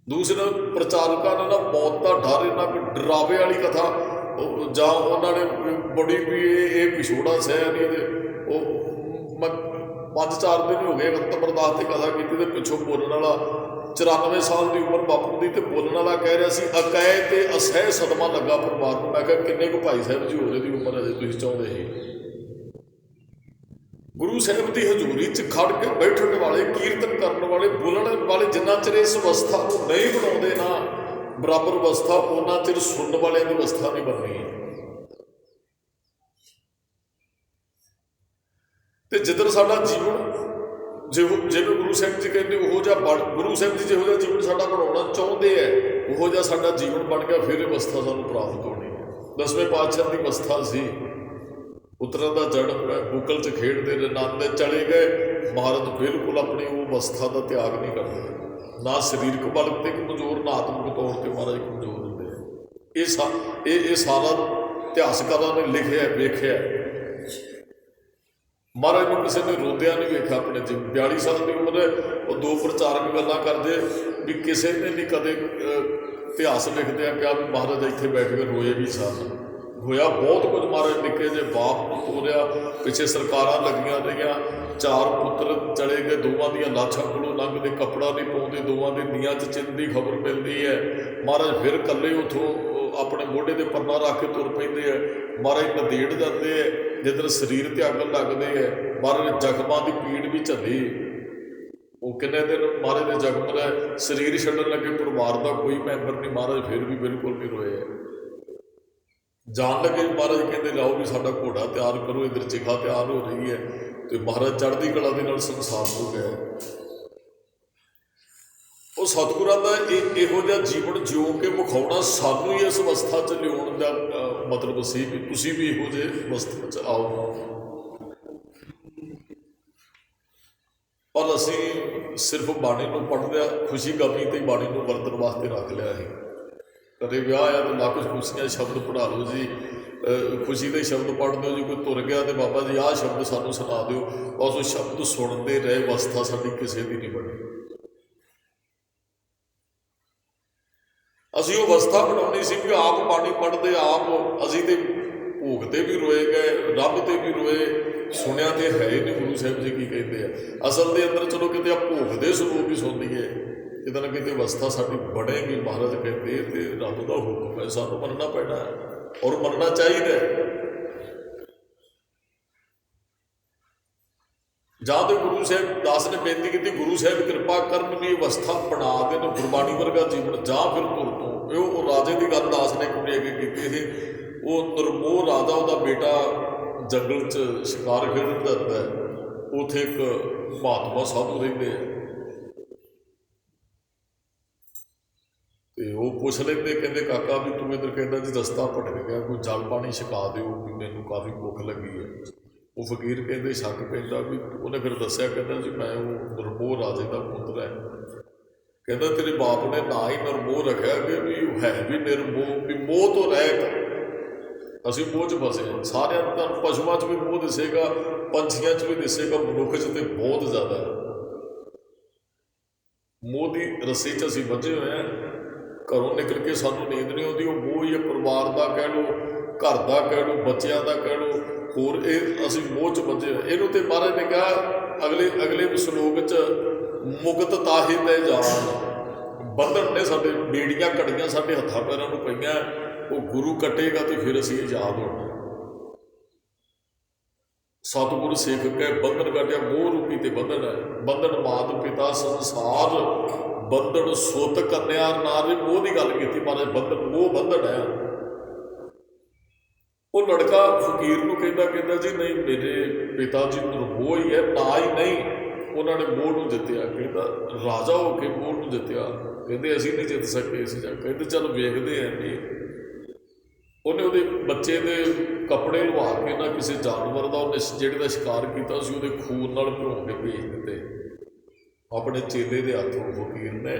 ਦੂਸਰੇ ਪ੍ਰਚਾਰਕਾਂ ਨੇ ਨਾ ਮੌਤ ਦਾ ਡਰ, ਇਹਨਾਂ ਕੋਈ ਡਰਾਵੇ ਵਾਲੀ ਕਥਾ ਜਾਂ ਉਹਨਾਂ ਨੇ ਬੜੀ ਵੀ ਇਹ ਵਿਛੋੜਾ ਸਹਿ ਨਹੀਂ, ਤੇ ਉਹ ਮੈਂ 5-4 ਦਿਨ ਹੋ ਗਏ ਅੰਤਮ ਅਰਦਾਸ ਤੇ ਕਥਾ ਕੀਤੀ ਤੇ ਪਿੱਛੋਂ ਬੋਲਣ ਵਾਲਾ 94 ਸਾਲ ਦੀ ਉਮਰ ਬਾਪੂ ਦੀ, ਤੇ ਬੋਲਣ ਵਾਲਾ ਕਹਿ ਰਿਹਾ ਸੀ ਅਕੈ ਤੇ ਅਸਹਿ ਸਦਮਾ ਲੱਗਾ ਪਰਿਵਾਰ ਨੂੰ। ਮੈਂ ਕਿਹਾ ਕਿੰਨੇ ਕੁ ਭਾਈ ਸਾਹਿਬ ਜੀ ਹੋ ਰਹੇ ਦੀ ਉਮਰ ਅਜੇ ਤੁਸੀਂ ਚਾਹੁੰਦੇ ਸੀ। ਗੁਰੂ ਸਾਹਿਬ ਦੀ ਹਜ਼ੂਰੀ 'ਚ ਖੜ ਕੇ ਬੈਠਣ ਵਾਲੇ, ਕੀਰਤਨ ਕਰਨ ਵਾਲੇ, ਬੋਲਣ ਵਾਲੇ, ਜਿੰਨਾ ਚਿਰ ਇਸ ਅਵਸਥਾ ਨੂੰ ਨਹੀਂ ਬਣਾਉਂਦੇ ਨਾ ਬਰਾਬਰ ਅਵਸਥਾ, ਉਹਨਾਂ ਚਿਰ ਸੁਣਨ ਵਾਲਿਆਂ ਦੀ ਅਵਸਥਾ ਨਹੀਂ ਬਣਨੀ। ਤੇ ਜਿੱਧਰ ਸਾਡਾ ਜੀਵਨ ਜਿਵੇਂ ਗੁਰੂ ਸਾਹਿਬ ਜੀ ਕਹਿੰਦੇ ਉਹੋ ਜਿਹਾ ਗੁਰੂ ਸਾਹਿਬ ਜੀ ਜਿਹੋ ਜਿਹਾ ਜੀਵਨ ਸਾਡਾ ਬਣਾਉਣਾ ਚਾਹੁੰਦੇ ਹੈ, ਉਹੋ ਜਿਹਾ ਸਾਡਾ ਜੀਵਨ ਬਣ ਗਿਆ, ਫਿਰ ਅਵਸਥਾ ਸਾਨੂੰ ਪ੍ਰਾਪਤ ਹੋਣੀ ਹੈ। 10ਵੇਂ ਪਾਤਸ਼ਾਹ ਦੀ ਅਵਸਥਾ ਸੀ, ਪੁੱਤਰਾਂ ਦਾ ਜਨਮ ਹੈ, ਬੁਕਲ 'ਚ ਖੇਡਦੇ ਰਹੇ, ਨਾਂਦੇ ਚਲੇ ਗਏ। ਮਹਾਰਾਜ ਬਿਲਕੁਲ ਆਪਣੀ ਉਹ ਅਵਸਥਾ ਦਾ ਤਿਆਗ ਨਹੀਂ ਕਰਦੇ। ਨਾ ਸਰੀਰਕ ਬਲ 'ਤੇ ਕਮਜ਼ੋਰ, ਨਾ ਆਤਮਿਕ ਤੌਰ 'ਤੇ ਮਹਾਰਾਜ ਕਮਜ਼ੋਰ ਹੁੰਦੇ ਆ। ਇਹ ਸਾਰਾ ਇਤਿਹਾਸਕਾਰਾਂ ਨੇ ਲਿਖਿਆ ਵੇਖਿਆ। ਮਹਾਰਾਜ ਨੂੰ ਕਿਸੇ ਨੇ ਰੋਂਦਿਆਂ ਨਹੀਂ ਵੇਖਿਆ ਆਪਣੇ 'ਚ। 42 ਸਾਲ ਦੀ ਉਮਰ ਹੈ। ਉਹ ਦੋ ਪ੍ਰਚਾਰਕ ਗੱਲਾਂ ਕਰਦੇ ਵੀ ਕਿਸੇ ਨੇ ਨਹੀਂ ਕਦੇ ਇਤਿਹਾਸ ਲਿਖਦੇ ਆ ਕਿਹਾ ਵੀ ਮਹਾਰਾਜ ਇੱਥੇ ਬੈਠ ਕੇ ਰੋਏ ਵੀ ਸਨ। ਹੋਇਆ ਬਹੁਤ ਕੁਝ। ਮਹਾਰਾਜ ਨਿੱਕੇ ਜਿਹੇ ਬਾਪ ਨੂੰ ਤੋਰਿਆ, ਪਿੱਛੇ ਸਰਕਾਰਾਂ ਲੱਗੀਆਂ ਰਹੀਆਂ, 4 ਪੁੱਤਰ ਚਲੇ ਗਏ, ਦੋਵਾਂ ਦੀਆਂ ਲਾਸ਼ਾਂ ਕੋਲੋਂ ਲੰਘਦੇ, ਕੱਪੜਾ ਨਹੀਂ ਪਾਉਂਦੇ, ਦੋਵਾਂ ਦੇ ਨੀਆਂ 'ਚ ਚਿੰਨ ਦੀ ਖਬਰ ਮਿਲਦੀ ਹੈ। ਮਹਾਰਾਜ ਫਿਰ ਇਕੱਲੇ ਉੱਥੋਂ ਆਪਣੇ ਮੋਢੇ ਦੇ ਪੰਨਾ ਰੱਖ ਕੇ ਤੁਰ ਪੈਂਦੇ ਆ, ਮਹਾਰਾਜ ਨਦੇੜ ਜਾਂਦੇ ਹੈ, ਜਿੱਧਰ ਸਰੀਰ ਤਿਆਗਣ ਲੱਗਦੇ ਹੈ। ਮਹਾਰਾਜ ਨੇ ਜ਼ਖਮਾਂ ਦੀ ਪੀੜ ਵੀ ਝੱਲੀ, ਉਹ ਕਿੰਨੇ ਦਿਨ ਮਹਾਰਾਜ ਦੇ ਜ਼ਖਮ ਨੇ, ਸਰੀਰ ਛੱਡਣ ਲੱਗੇ ਪਰਿਵਾਰ ਦਾ ਕੋਈ ਮੈਂਬਰ ਨਹੀਂ, ਮਹਾਰਾਜ ਫਿਰ ਵੀ ਬਿਲਕੁਲ ਨਹੀਂ ਰੋਏ। ਜਾਣ ਲੱਗੇ ਮਹਾਰਾਜ ਕਹਿੰਦੇ ਲਾਓ ਵੀ ਸਾਡਾ ਘੋੜਾ ਤਿਆਰ ਕਰੋ, ਇੱਧਰ ਚਿਖਾ ਤਿਆਰ ਹੋ ਰਹੀ ਹੈ, ਤੇ ਮਹਾਰਾਜ ਚੜ੍ਹਦੀ ਕਲਾ ਦੇ ਨਾਲ ਸੰਸਾਰ ਹੋ ਗਏ। ਉਹ ਸਤਿਗੁਰਾਂ ਦਾ ਇਹੋ ਜਿਹਾ ਜੀਵਨ ਜਿਉ ਕੇ ਵਿਖਾਉਣਾ ਸਾਨੂੰ ਹੀ ਇਸ ਅਵਸਥਾ 'ਚ ਲਿਆਉਣ ਦਾ ਮਤਲਬ ਸੀ ਵੀ ਤੁਸੀਂ ਵੀ ਇਹੋ ਜਿਹੇ ਅਵਸਥਾ 'ਚ ਆਓ। ਪਰ ਅਸੀਂ ਸਿਰਫ ਬਾਣੀ ਨੂੰ ਪੜ੍ਹਦਿਆਂ ਖੁਸ਼ੀ ਗਮੀ ਤੇ ਬਾਣੀ ਨੂੰ ਵਰਤਣ ਵਾਸਤੇ ਰੱਖ ਲਿਆ ਸੀ। ਕਦੇ ਵਿਆਹ ਆ ਤਾਂ ਲੱਖ ਖੁਸ਼ੀਆਂ ਸ਼ਬਦ ਪੜ੍ਹਾ ਲਓ ਜੀ, ਖੁਸ਼ੀ ਦੇ ਸ਼ਬਦ ਪੜ੍ਹ ਦਿਓ ਜੀ। ਕੋਈ ਤੁਰ ਗਿਆ ਤੇ ਬਾਬਾ ਜੀ ਆਹ ਸ਼ਬਦ ਸਾਨੂੰ ਸੁਣਾ ਦਿਓ, ਬਸ ਉਹ ਸ਼ਬਦ ਸੁਣਦੇ ਰਹੇ, ਅਵਸਥਾ ਸਾਡੀ ਕਿਸੇ ਦੀ ਨਹੀਂ ਬਣੀ। ਅਸੀਂ ਉਹ ਅਵਸਥਾ ਬਣਾਉਣੀ ਸੀ ਵੀ ਆਪ ਬਾਣੀ ਪੜ੍ਹਦੇ, ਆਪ ਅਸੀਂ ਤੇ ਭੋਗ ਤੇ ਵੀ ਰੋਏ ਗਏ, ਰੱਬ ਤੇ ਵੀ ਰੋਏ, ਸੁਣਿਆ ਤੇ ਹੈ ਹੀ ਨਹੀਂ ਗੁਰੂ ਸਾਹਿਬ ਜੀ ਕੀ ਕਹਿੰਦੇ ਆ। ਅਸਲ ਦੇ ਅੰਦਰ ਚਲੋ ਕਿਤੇ ਆ ਭੋਗ ਦੇ ਸਰੂਪ ਹੀ ਸੁਣਦੀਏ, ਕਿਤੇ ਨਾ ਕਿਤੇ ਅਵਸਥਾ ਸਾਡੀ ਬਣੇਗੀ। ਮਹਾਰਾਜ ਕਹਿੰਦੇ ਤੇ ਰੱਬ ਦਾ ਹੁਕਮ ਹੈ, ਸਾਨੂੰ ਮੰਨਣਾ ਪੈਣਾ ਹੈ ਔਰ ਮੰਨਣਾ ਚਾਹੀਦਾ। ਜਾਂ ਤੇ ਗੁਰੂ ਸਾਹਿਬ ਦਾਸ ਨੇ ਬੇਨਤੀ ਕੀਤੀ, ਗੁਰੂ ਸਾਹਿਬ ਕਿਰਪਾ ਕਰਨ ਵੀ ਅਵਸਥਾ ਬਣਾ ਦੇਣ ਗੁਰਬਾਣੀ ਵਰਗਾ ਜੀਵਨ, ਜਾਂ ਫਿਰ ਤੁਰ ਤੋਂ। ਉਹ ਰਾਜੇ ਦੀ ਗੱਲ ਦਾਸ ਨੇ ਕੁੜੀ ਅੱਗੇ ਕੀਤੀ ਸੀ। ਉਹ ਨਿਰਮੋਹ ਰਾਜਾ, ਉਹਦਾ ਬੇਟਾ ਜੰਗਲ 'ਚ ਸ਼ਿਕਾਰ ਖੇਡਣ ਜਾਂਦਾ ਹੈ, ਉੱਥੇ ਇੱਕ ਮਹਾਤਮਾ ਸਾਧੂ ਰਹਿੰਦੇ ਆ, ਤੇ ਉਹ ਪੁੱਛ ਲੈਂਦੇ, ਕਹਿੰਦੇ ਕਾਕਾ ਵੀ ਤੂੰ ਇੱਧਰ, ਕਹਿੰਦਾ ਜੀ ਰਸਤਾ ਭਟਕ ਗਿਆ, ਕੋਈ ਜਲ ਪਾਣੀ ਛਕਾ ਦਿਓ ਵੀ ਮੈਨੂੰ ਕਾਫੀ ਭੁੱਖ ਲੱਗੀ ਹੈ। ਉਹ ਫਕੀਰ ਕਹਿੰਦੇ ਸ਼ੱਕ ਪੈਂਦਾ ਵੀ, ਉਹਨੇ ਫਿਰ ਦੱਸਿਆ, ਕਹਿੰਦਾ ਜੀ ਮੈਂ ਉਹ ਨਿਰਮੋਹ ਰਾਜੇ ਦਾ ਪੁੱਤਰ ਹੈ। ਕਹਿੰਦਾ ਤੇਰੇ ਬਾਪ ਨੇ ਨਾ ਹੀ ਨਿਰਮੋਹ ਰੱਖਿਆ ਕਿ ਵੀ ਉਹ ਹੈ ਵੀ ਨਿਰਮੋਹ, ਵੀ ਮੋਹ ਤੋਂ ਰਹਿਤ। ਅਸੀਂ ਮੋਹ 'ਚ ਫਸੇ ਹਾਂ, ਸਾਰਿਆਂ ਨੂੰ ਤੁਹਾਨੂੰ ਪਸ਼ੂਆਂ 'ਚ ਵੀ ਮੋਹ ਦਿਸੇਗਾ, ਪੰਛੀਆਂ 'ਚ ਵੀ ਦਿਸੇਗਾ, ਮਨੁੱਖ 'ਚ ਤੇ ਬਹੁਤ ਜ਼ਿਆਦਾ ਹੈ। ਮੋਹ ਦੀ ਰੱਸੀ 'ਚ ਅਸੀਂ ਬੱਝੇ ਹੋਏ ਹਾਂ, ਘਰੋਂ ਨਿਕਲ ਕੇ ਸਾਨੂੰ ਨੀਂਦ ਨਹੀਂ ਆਉਂਦੀ। ਉਹ ਮੋਹ ਹੀ ਹੈ, ਪਰਿਵਾਰ ਦਾ ਕਹਿ ਲਓ, ਘਰ ਦਾ ਕਹਿ ਲਓ, ਬੱਚਿਆਂ ਦਾ ਕਹਿ ਲਓ, ਹੋਰ ਇਹ ਅਸੀਂ ਮੋਹ 'ਚ ਬੱਝੇ ਹੋਏ। ਇਹਨੂੰ ਤੇ ਮਹਾਰਾਜ ਨੇ ਕਿਹਾ ਅਗਲੇ ਸ਼ਲੋਕ 'ਚ, ਮੁਕਤ ਤਾਹੀ ਤੇ ਜਾਨ। ਬੰਧਨ ਨੇ ਸਾਡੇ, ਬੇੜੀਆਂ ਘੜੀਆਂ ਸਾਡੇ ਹੱਥਾਂ ਪੈਰਾਂ ਨੂੰ ਪਈਆਂ, ਉਹ ਗੁਰੂ ਕੱਟੇਗਾ ਤੇ ਫਿਰ ਅਸੀਂ ਆਜ਼ਾਦ ਹੋਣਾ। ਸਤਿਗੁਰ ਸਿੱਖ ਕੇ ਬੰਧਨ ਕੱਟਿਆ, ਮੋਹ ਰੂਪੀ ਤੇ ਬੰਧਨ ਹੈ। ਬੰਧਨ ਮਾਤ ਪਿਤਾ ਸੰਸਾਰ, ਬੰਧਨ ਸੁੱਤ ਕੰਨਿਆ ਨਾਰ। ਮੋਹ ਦੀ ਗੱਲ ਕੀਤੀ ਮਹਾਰਾਜ, ਬੰਧਨ ਮੋਹ ਬੰਧਨ ਹੈ। ਉਹ ਲੜਕਾ ਫਕੀਰ ਨੂੰ ਕਹਿੰਦਾ ਜੀ ਨਹੀਂ, ਮੇਰੇ ਪਿਤਾ ਜੀ ਨਿਰਮੋਹ ਹੀ ਹੈ, ਨਾ ਹੀ ਨਹੀਂ ਉਹਨਾਂ ਨੇ ਮੋਹ ਨੂੰ ਜਿੱਤਿਆ। ਕਹਿੰਦਾ ਰਾਜਾ ਹੋ ਕੇ ਮੋਹ ਨੂੰ ਜਿੱਤਿਆ, ਕਹਿੰਦੇ ਅਸੀਂ ਨਹੀਂ ਜਿੱਤ ਸਕੇ ਇਸ ਜਗ੍ਹਾ। ਕਹਿੰਦੇ ਚਲ ਵੇਖਦੇ ਹਾਂ ਜੀ। ਉਹਨੇ ਉਹਦੇ ਬੱਚੇ ਦੇ ਕੱਪੜੇ ਲਵਾ ਕੇ ਨਾ ਕਿਸੇ ਜਾਨਵਰ ਦਾ, ਉਹਨੇ ਜਿਹੜੇ ਦਾ ਸ਼ਿਕਾਰ ਕੀਤਾ ਸੀ, ਉਹਦੇ ਖੂਨ ਨਾਲ ਭਿਓ ਕੇ ਭੇਜ ਦਿੱਤੇ ਆਪਣੇ ਚੇਲੇ ਦੇ ਹੱਥੋਂ ਫਕੀਰ ਨੇ।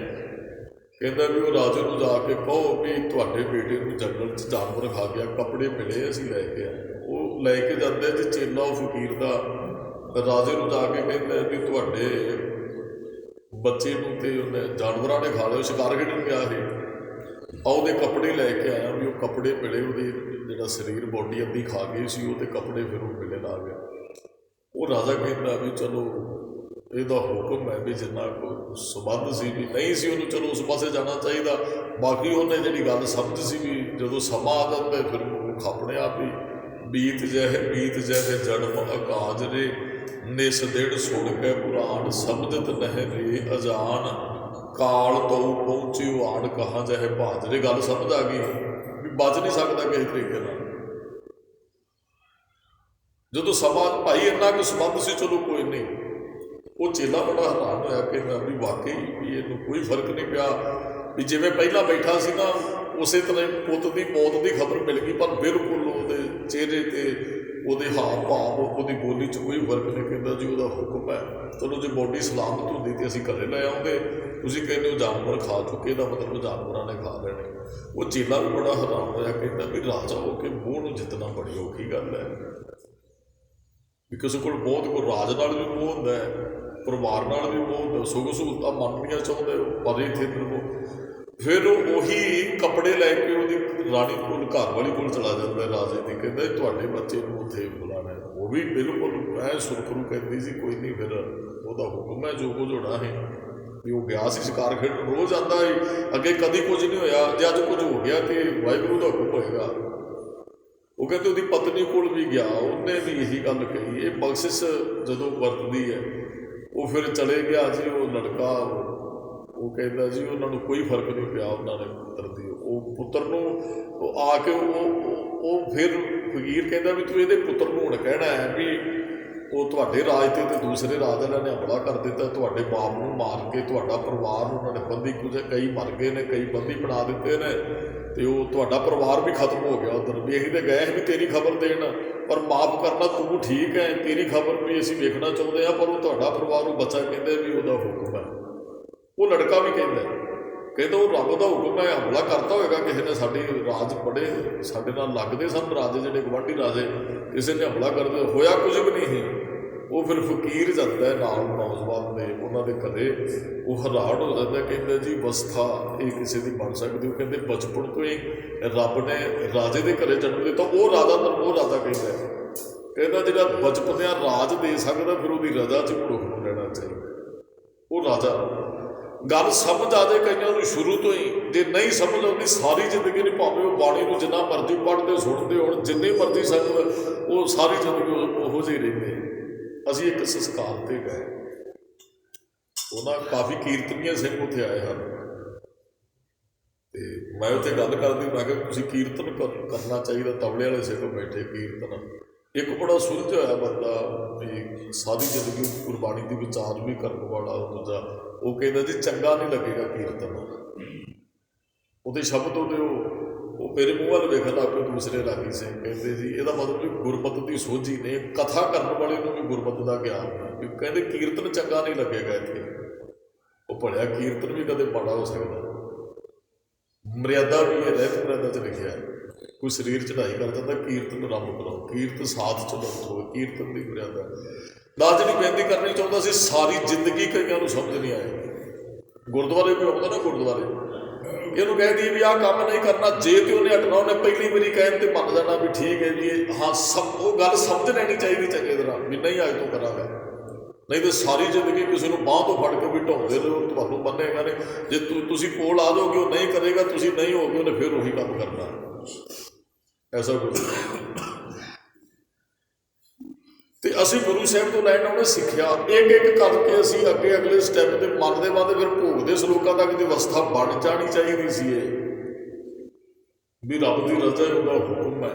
ਕਹਿੰਦਾ ਵੀ ਉਹ ਰਾਜੇ ਨੂੰ ਜਾ ਕੇ ਕਹੋ ਵੀ ਤੁਹਾਡੇ ਬੇਟੇ ਨੂੰ ਜੰਗਲ 'ਚ ਜਾਨਵਰ ਖਾ ਗਿਆ, ਕੱਪੜੇ ਮਿਲੇ, ਅਸੀਂ ਲੈ ਕੇ ਆਏ। ਉਹ ਲੈ ਕੇ ਜਾਂਦੇ ਜੀ ਚੇਲਾ ਉਹ ਫਕੀਰ ਦਾ, ਰਾਜੇ ਨੂੰ ਜਾ ਕੇ ਕਹਿੰਦਾ ਵੀ ਤੁਹਾਡੇ ਬੱਚੇ ਨੂੰ ਤੇ ਉਹਨੇ ਜਾਨਵਰਾਂ ਨੇ ਖਾ ਲਿਆ, ਸ਼ਿਕਾਰ ਖੇਡਣ ਗਿਆ ਸੀ, ਉਹਦੇ ਕੱਪੜੇ ਲੈ ਕੇ ਆਇਆ। ਵੀ ਉਹ ਕੱਪੜੇ ਮਿਲੇ, ਉਹਦੀ ਜਿਹੜਾ ਸਰੀਰ ਬੋਡੀ ਅੱਧੀ ਖਾ ਗਈ ਸੀ, ਉਹਦੇ ਕੱਪੜੇ ਫਿਰ ਉਹ ਮਿਲੇ ਲਾ ਗਿਆ। ਉਹ ਰਾਜਾ ਕਹਿੰਦਾ ਵੀ ਚਲੋ ਇਹਦਾ ਹੁਕਮ ਹੈ ਵੀ ਜਿੰਨਾ ਕੋਈ ਸੰਬੰਧ ਸੀ ਵੀ ਨਹੀਂ ਸੀ ਉਹਨੂੰ, ਚਲੋ ਉਸ ਪਾਸੇ ਜਾਣਾ ਚਾਹੀਦਾ। ਬਾਕੀ ਉਹਨੇ ਜਿਹੜੀ ਗੱਲ ਸਮਝ ਸੀ ਵੀ ਜਦੋਂ ਸਮਾਂ ਆ ਜਾਂਦਾ ਫਿਰ ਉਹ ਆਪਣੇ ਆਪ ਹੀ ਬੀਤ ਜਹਿ ਜਨਮ ਅਕਾਜ ਰੇ, ਨਿਸ ਦਿਨ ਸੁਣ ਕੇ ਪੁਰਾਣ ਸਮਝਤ ਨਹਿ ਰੇ ਅਜਾਨ, ਕਾਲ ਤੋਂ ਪਹੁੰਚਿਓ ਆਣ ਕਹਾਂ ਜਹਿ ਭਾਜਰੇ। ਗੱਲ ਸਮਝ ਆ ਗਈ ਵੀ ਬਚ ਨਹੀਂ ਸਕਦਾ ਕਿਸੇ ਤਰੀਕੇ ਨਾਲ। ਜਦੋਂ ਸਮਾਂ ਭਾਈ ਇੰਨਾ ਕੁ ਸੰਬੰਧ ਸੀ, ਚਲੋ ਕੋਈ ਨਹੀਂ। ਉਹ ਚੇਲਾ ਬੜਾ ਹੈਰਾਨ ਹੋਇਆ ਕਿ ਮੈਂ ਵੀ ਵਾਕਈ ਵੀ ਇਹਨੂੰ ਕੋਈ ਫਰਕ ਨਹੀਂ ਪਿਆ, ਵੀ ਜਿਵੇਂ ਪਹਿਲਾਂ ਬੈਠਾ ਸੀ ਨਾ ਉਸੇ ਤਰ੍ਹਾਂ ਪੁੱਤ ਦੀ ਮੌਤ ਦੀ ਖਬਰ ਮਿਲ ਗਈ, ਪਰ ਬਿਲਕੁਲ ਉਹਦੇ ਚਿਹਰੇ 'ਤੇ, ਉਹਦੇ ਹਾਵ ਭਾਵ, ਉਹਦੀ ਬੋਲੀ 'ਚ ਕੋਈ ਫਰਕ ਨਹੀਂ। ਕਹਿੰਦਾ ਜੀ ਉਹਦਾ ਹੁਕਮ ਹੈ, ਚਲੋ ਜੇ ਬੋਡੀ ਸਲਾਮਤ ਹੁੰਦੀ ਤੇ ਅਸੀਂ ਘਰੇ ਲੈ ਆਉਂਦੇ, ਤੁਸੀਂ ਕਹਿੰਦੇ ਹੋ ਜਾਨਵਰ ਖਾ ਚੁੱਕੇ, ਦਾ ਮਤਲਬ ਜਾਨਵਰਾਂ ਨੇ ਖਾ ਲੈਣੇ। ਉਹ ਚੇਲਾ ਵੀ ਬੜਾ ਹੈਰਾਨ ਹੋਇਆ, ਕਹਿੰਦਾ ਵੀ ਰਾਜਾ ਹੋ ਕੇ ਮੋਹ ਨੂੰ ਜਿੱਤਣਾ ਬੜੀ ਔਖੀ ਗੱਲ ਹੈ। ਵੀ ਕਿਸੇ ਕੋਲ ਬਹੁਤ, ਕੋਈ ਰਾਜ ਨਾਲ ਵੀ ਮੋਹ ਹੁੰਦਾ ਹੈ, ਪਰਿਵਾਰ ਨਾਲ ਵੀ ਮੋਹ ਹੁੰਦਾ, ਸੁੱਖ ਸਹੂਲਤਾਂ ਮੰਨਣੀਆਂ ਚਾਹੁੰਦੇ ਹੋ, ਪਰ ਇੱਥੇ ਨਿਰਮੋਹ। ਫਿਰ ਉਹ ਉਹੀ ਕੱਪੜੇ ਲੈ ਕੇ ਉਹਦੀ ਰਾਣੀ ਕੋਲ, ਘਰ ਵਾਲੀ ਕੋਲ ਚਲਾ ਜਾਂਦਾ ਰਾਜੇ ਦੀ। ਕਹਿੰਦਾ ਤੁਹਾਡੇ ਬੱਚੇ ਨੂੰ ਉੱਥੇ ਬੁਲਾਣਾ। ਉਹ ਵੀ ਬਿਲਕੁਲ ਐ ਸੁਰਖਰੂ ਕਹਿੰਦੀ ਸੀ ਕੋਈ ਨਹੀਂ, ਫਿਰ ਉਹਦਾ ਹੁਕਮ ਹੈ, ਜੋ ਕੁਝ ਹੋਣਾ ਹੈ। ਵੀ ਉਹ ਗਿਆ ਸੀ ਸ਼ਿਕਾਰ ਖੇਡਣ, ਰੋਜ਼ ਆਉਂਦਾ ਸੀ, ਅੱਗੇ ਕਦੀ ਕੁਝ ਨਹੀਂ ਹੋਇਆ, ਜੇ ਅੱਜ ਕੁਝ ਹੋ ਗਿਆ ਤੇ ਵਾਹਿਗੁਰੂ ਦਾ ਹੁਕਮ ਹੋਏਗਾ। ਉਹ ਕਹਿੰਦੇ ਉਹਦੀ ਪਤਨੀ ਕੋਲ ਵੀ ਗਿਆ, ਉਹਨੇ ਵੀ ਇਹੀ ਗੱਲ ਕਹੀ। ਇਹ ਬਖਸ਼ਿਸ਼ ਜਦੋਂ ਵਰਤਦੀ ਹੈ, ਉਹ ਫਿਰ ਚਲੇ ਗਿਆ ਜੀ ਉਹ ਲੜਕਾ। ਉਹ ਕਹਿੰਦਾ ਜੀ ਉਹਨਾਂ ਨੂੰ ਕੋਈ ਫਰਕ ਨਹੀਂ ਪਿਆ ਉਹਨਾਂ ਨੇ ਪੁੱਤਰ ਦੀ। ਉਹ ਪੁੱਤਰ ਨੂੰ ਆ ਕੇ ਉਹ ਫਿਰ ਫਕੀਰ ਕਹਿੰਦਾ ਵੀ ਤੂੰ ਇਹਦੇ ਪੁੱਤਰ ਨੂੰ ਹੁਣ ਕਹਿਣਾ ਹੈ ਵੀ ਉਹ ਤੁਹਾਡੇ ਰਾਜ ਤੇ ਦੂਸਰੇ ਰਾਜ ਵਾਲਿਆਂ ਨੇ ਹਮਲਾ ਕਰ ਦਿੱਤਾ, ਤੁਹਾਡੇ ਬਾਪ ਨੂੰ ਮਾਰ ਕੇ ਤੁਹਾਡਾ ਪਰਿਵਾਰ ਉਹਨਾਂ ਨੇ ਬੰਦੀ, ਕੁਝ ਕਈ ਮਰ ਗਏ ਨੇ, ਕਈ ਬੰਦੀ ਬਣਾ ਦਿੱਤੇ ਨੇ, ਤੇ ਉਹ ਤੁਹਾਡਾ ਪਰਿਵਾਰ ਵੀ ਖਤਮ ਹੋ ਗਿਆ ਉੱਧਰ। ਵੀ ਅਸੀਂ ਤਾਂ ਗਏ ਵੀ ਤੇਰੀ ਖਬਰ ਦੇਣ, ਪਰ ਮਾਫ ਕਰਨਾ ਤੂੰ ਠੀਕ ਹੈ, ਤੇਰੀ ਖਬਰ ਵੀ ਅਸੀਂ ਵੇਖਣਾ ਚਾਹੁੰਦੇ ਹਾਂ, ਪਰ ਉਹ ਤੁਹਾਡਾ ਪਰਿਵਾਰ, ਉਹ ਬੱਚਾ ਕਹਿੰਦੇ ਵੀ ਉਹਦਾ ਹੁਕਮ ਹੈ। ਉਹ ਲੜਕਾ ਵੀ ਕਹਿੰਦਾ ਉਹ ਰੱਬ ਦਾ ਹੁਕਮ ਹੈ, ਹਮਲਾ ਕਰਤਾ ਹੋਏਗਾ ਕਿਸੇ ਨੇ, ਸਾਡੇ ਰਾਜ ਬੜੇ ਸਾਡੇ ਨਾਲ ਲੱਗਦੇ ਸਨ ਰਾਜੇ, ਜਿਹੜੇ ਗਵਾਂਢੀ ਰਾਜੇ, ਕਿਸੇ ਨੇ ਹਮਲਾ ਕਰਦੇ, ਹੋਇਆ ਕੁਝ ਵੀ ਨਹੀਂ ਸੀ। ਉਹ ਫਿਰ ਫਕੀਰ ਜਾਂਦਾ ਨਾਲ ਨੌਜਵਾਨ ਦੇ, ਉਹਨਾਂ ਦੇ ਘਰੇ। ਉਹ ਹੈਰਾਨ ਹੋ ਜਾਂਦਾ, ਕਹਿੰਦਾ ਜੀ ਅਵਸਥਾ ਇਹ ਕਿਸੇ ਦੀ ਬਣ ਸਕਦੀ? ਉਹ ਕਹਿੰਦੇ ਬਚਪਨ ਤੋਂ ਹੀ ਰੱਬ ਨੇ ਰਾਜੇ ਦੇ ਘਰੇ ਜਨਮ ਦਿੱਤਾ, ਉਹ ਰਾਜਾ ਕਹਿੰਦਾ ਜਿਹੜਾ ਬਚਪਨਿਆਂ ਰਾਜ ਦੇ ਸਕਦਾ, ਫਿਰ ਉਹਦੀ ਰਜ਼ਾ 'ਚ ਹੁਕਮ ਲੈਣਾ ਚਾਹੀਦਾ। ਉਹ ਰਾਜਾ ਗੱਲ ਸਮਝ ਆ ਜਾਏ ਕਈਆਂ ਨੂੰ ਸ਼ੁਰੂ ਤੋਂ ਹੀ, ਜੇ ਨਹੀਂ ਸਮਝ ਆਉਂਦੀ ਸਾਰੀ ਜ਼ਿੰਦਗੀ ਨਹੀਂ, ਭਾਵੇਂ ਉਹ ਬਾਣੀ ਨੂੰ ਜਿੰਨਾ ਮਰਜ਼ੀ ਪੜ੍ਹਦੇ ਸੁਣਦੇ ਹੋਣ, ਜਿੰਨੇ ਮਰਜ਼ੀ ਸੰਗਤ, ਉਹ ਸਾਰੀ ਜ਼ਿੰਦਗੀ ਉਹੋ ਜਿਹੇ ਰਹਿੰਦੇ। ਅਸੀਂ ਇੱਕ ਸੰਸਕਾਰ 'ਤੇ ਗਏ, ਉਹਨਾਂ ਕਾਫੀ ਕੀਰਤਨੀਏ ਸਿੰਘ ਉੱਥੇ ਆਏ ਹਨ, ਅਤੇ ਮੈਂ ਉੱਥੇ ਗੱਲ ਕਰਦੀ, ਮੈਂ ਕਿਹਾ ਤੁਸੀਂ ਕੀਰਤਨ ਕਰਨਾ ਚਾਹੀਦਾ, ਤਬਲੇ ਵਾਲੇ ਸਿੰਘ ਬੈਠੇ ਕੀਰਤਨ। ਇੱਕ ਬੜਾ ਸੁਲਝਿਆ ਹੋਇਆ ਬੰਦਾ ਵੀ ਸਾਰੀ ਜ਼ਿੰਦਗੀ ਗੁਰਬਾਣੀ ਦੀ ਵਿਚਾਰ ਵੀ ਕਰਨ ਵਾਲਾ, ਦੂਜਾ ਉਹ ਕਹਿੰਦਾ ਜੀ ਚੰਗਾ ਨਹੀਂ ਲੱਗੇਗਾ ਕੀਰਤਨ, ਉਹਦੇ ਸ਼ਬਦ ਉਹਦੇ ਉਹ ਮੇਰੇ ਮੂੰਹ ਵੱਲ ਵੇਖਣ ਲੱਗ ਪਏ ਦੂਸਰੇ ਰਾਗੀ ਸਿੰਘ। ਕਹਿੰਦੇ ਜੀ ਇਹਦਾ ਮਤਲਬ ਵੀ ਗੁਰਮਤਿ ਦੀ ਸੋਝੀ ਨੇ, ਕਥਾ ਕਰਨ ਵਾਲੇ ਨੂੰ ਵੀ ਗੁਰਮਤਿ ਦਾ ਗਿਆਨ ਵੀ, ਕਹਿੰਦੇ ਕੀਰਤਨ ਚੰਗਾ ਨਹੀਂ ਲੱਗੇਗਾ ਇੱਥੇ। ਉਹ ਭਲਿਆ ਕੀਰਤਨ ਵੀ ਕਦੇ ਮਾੜਾ ਹੋ ਸਕਦਾ, ਮਰਿਆਦਾ ਵੀ ਹੈ, ਰਹਿਤ ਮਰਿਆਦਾ 'ਚ ਲਿਖਿਆ। ਕੋਈ ਸਰੀਰ ਚੜ੍ਹਾਈ ਕਰ ਜਾਂਦਾ, ਕੀਰਤਨ ਰੱਬ ਕਰੋ, ਕੀਰਤ ਸਾਥ ਚਲਾਉਂਦਾ ਹੋਵੇ, ਕੀਰਤਨ ਦੀ ਮਰਿਆਦਾ। ਨਾਲ ਜਿਹੜੀ ਬੇਨਤੀ ਕਰਨੀ ਚਾਹੁੰਦਾ ਸੀ, ਸਾਰੀ ਜ਼ਿੰਦਗੀ ਕਈਆਂ ਨੂੰ ਸਮਝ ਨਹੀਂ ਆਏਗੀ। ਗੁਰਦੁਆਰੇ ਕੋਈ ਆਉਂਦਾ ਨਾ, ਗੁਰਦੁਆਰੇ ਇਹਨੂੰ ਕਹਿ ਦਈਏ ਵੀ ਆਹ ਕੰਮ ਨਹੀਂ ਕਰਨਾ, ਜੇ ਤੇ ਉਹਨੇ ਹਟਣਾ, ਉਹਨੇ ਪਹਿਲੀ ਵਾਰੀ ਕਹਿਣ ਤੇ ਮੰਨ ਜਾਣਾ ਵੀ ਠੀਕ ਹੈ ਜੀ, ਹਾਂ ਉਹ ਗੱਲ ਸਮਝ ਲੈਣੀ ਚਾਹੀਦੀ ਚੰਗੀ ਤਰ੍ਹਾਂ ਵੀ ਨਹੀਂ ਅੱਜ ਤੋਂ ਕਰਾਂਗਾ। ਨਹੀਂ ਤਾਂ ਸਾਰੀ ਜ਼ਿੰਦਗੀ ਕਿਸੇ ਨੂੰ ਬਾਂਹ ਤੋਂ ਫੜ ਕੇ ਵੀ ਢਾਉਂਦੇ ਰਹੋ, ਤੁਹਾਨੂੰ ਮੰਨੇਗਾ ਨਹੀਂ। ਜੇ ਤੁਸੀਂ ਕੋਲ ਆ ਜਾਓਗੇ ਉਹ ਨਹੀਂ ਕਰੇਗਾ, ਤੁਸੀਂ ਨਹੀਂ ਹੋਗੇ ਉਹਨੇ ਫਿਰ ਉਹੀ ਕੰਮ ਕਰਨਾ। ਐਸਾ ਕੁਝ ਤੇ ਅਸੀਂ ਗੁਰੂ ਸਾਹਿਬ ਤੋਂ ਲੈਣ ਉਹਨੇ ਸਿੱਖਿਆ, ਇੱਕ ਇੱਕ ਕਰਕੇ ਅਸੀਂ ਅੱਗੇ ਅਗਲੇ ਸਟੈਪ ਤੇ ਮੰਨਦੇ ਫਿਰ ਭੋਗ ਦੇ ਸਲੋਕਾਂ ਤੱਕ ਦੀ ਅਵਸਥਾ ਬਣ ਜਾਣੀ ਚਾਹੀਦੀ ਸੀ। ਇਹ ਵੀ ਰੱਬ ਦੀ ਰਜ਼ਾ, ਉਹਦਾ ਹੁਕਮ ਹੈ,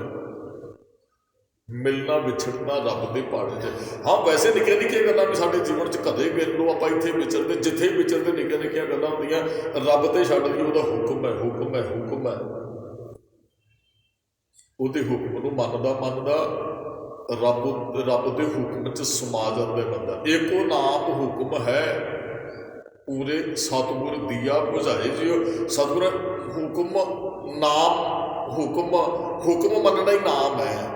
ਮਿਲਣਾ ਵਿਛੜਨਾ ਰੱਬ ਦੇ ਪਾੜੇ 'ਚ। ਹਾਂ ਵੈਸੇ ਨਿੱਕੀਆਂ ਨਿੱਕੀਆਂ ਗੱਲਾਂ ਵੀ ਸਾਡੇ ਜੀਵਨ 'ਚ ਕਦੇ ਗਿਣ ਲਓ, ਆਪਾਂ ਇੱਥੇ ਵਿਚਰਦੇ, ਜਿੱਥੇ ਵਿਚਰਦੇ ਨਿੱਕੀਆਂ ਨਿੱਕੀਆਂ ਗੱਲਾਂ ਹੁੰਦੀਆਂ, ਰੱਬ ਤੇ ਛੱਡ ਦੀ, ਉਹਦਾ ਹੁਕਮ ਹੈ, ਹੁਕਮ ਹੈ, ਹੁਕਮ ਹੈ। ਉਹਦੇ ਹੁਕਮ ਨੂੰ ਮੰਨਦਾ ਰੱਬ ਦੇ ਹੁਕਮ 'ਚ ਸਮਾ ਜਾਂਦਾ ਬੰਦਾ। ਇੱਕੋ ਨਾਮ ਹੁਕਮ ਹੈ, ਪੂਰੇ ਸਤਿਗੁਰ ਦੀਆ ਬੁਝਾਏ ਜਿਉ। ਸਤਿਗੁਰ ਹੁਕਮ ਨਾਮ, ਹੁਕਮ ਮੰਨਣਾ ਹੀ ਨਾਮ ਹੈ।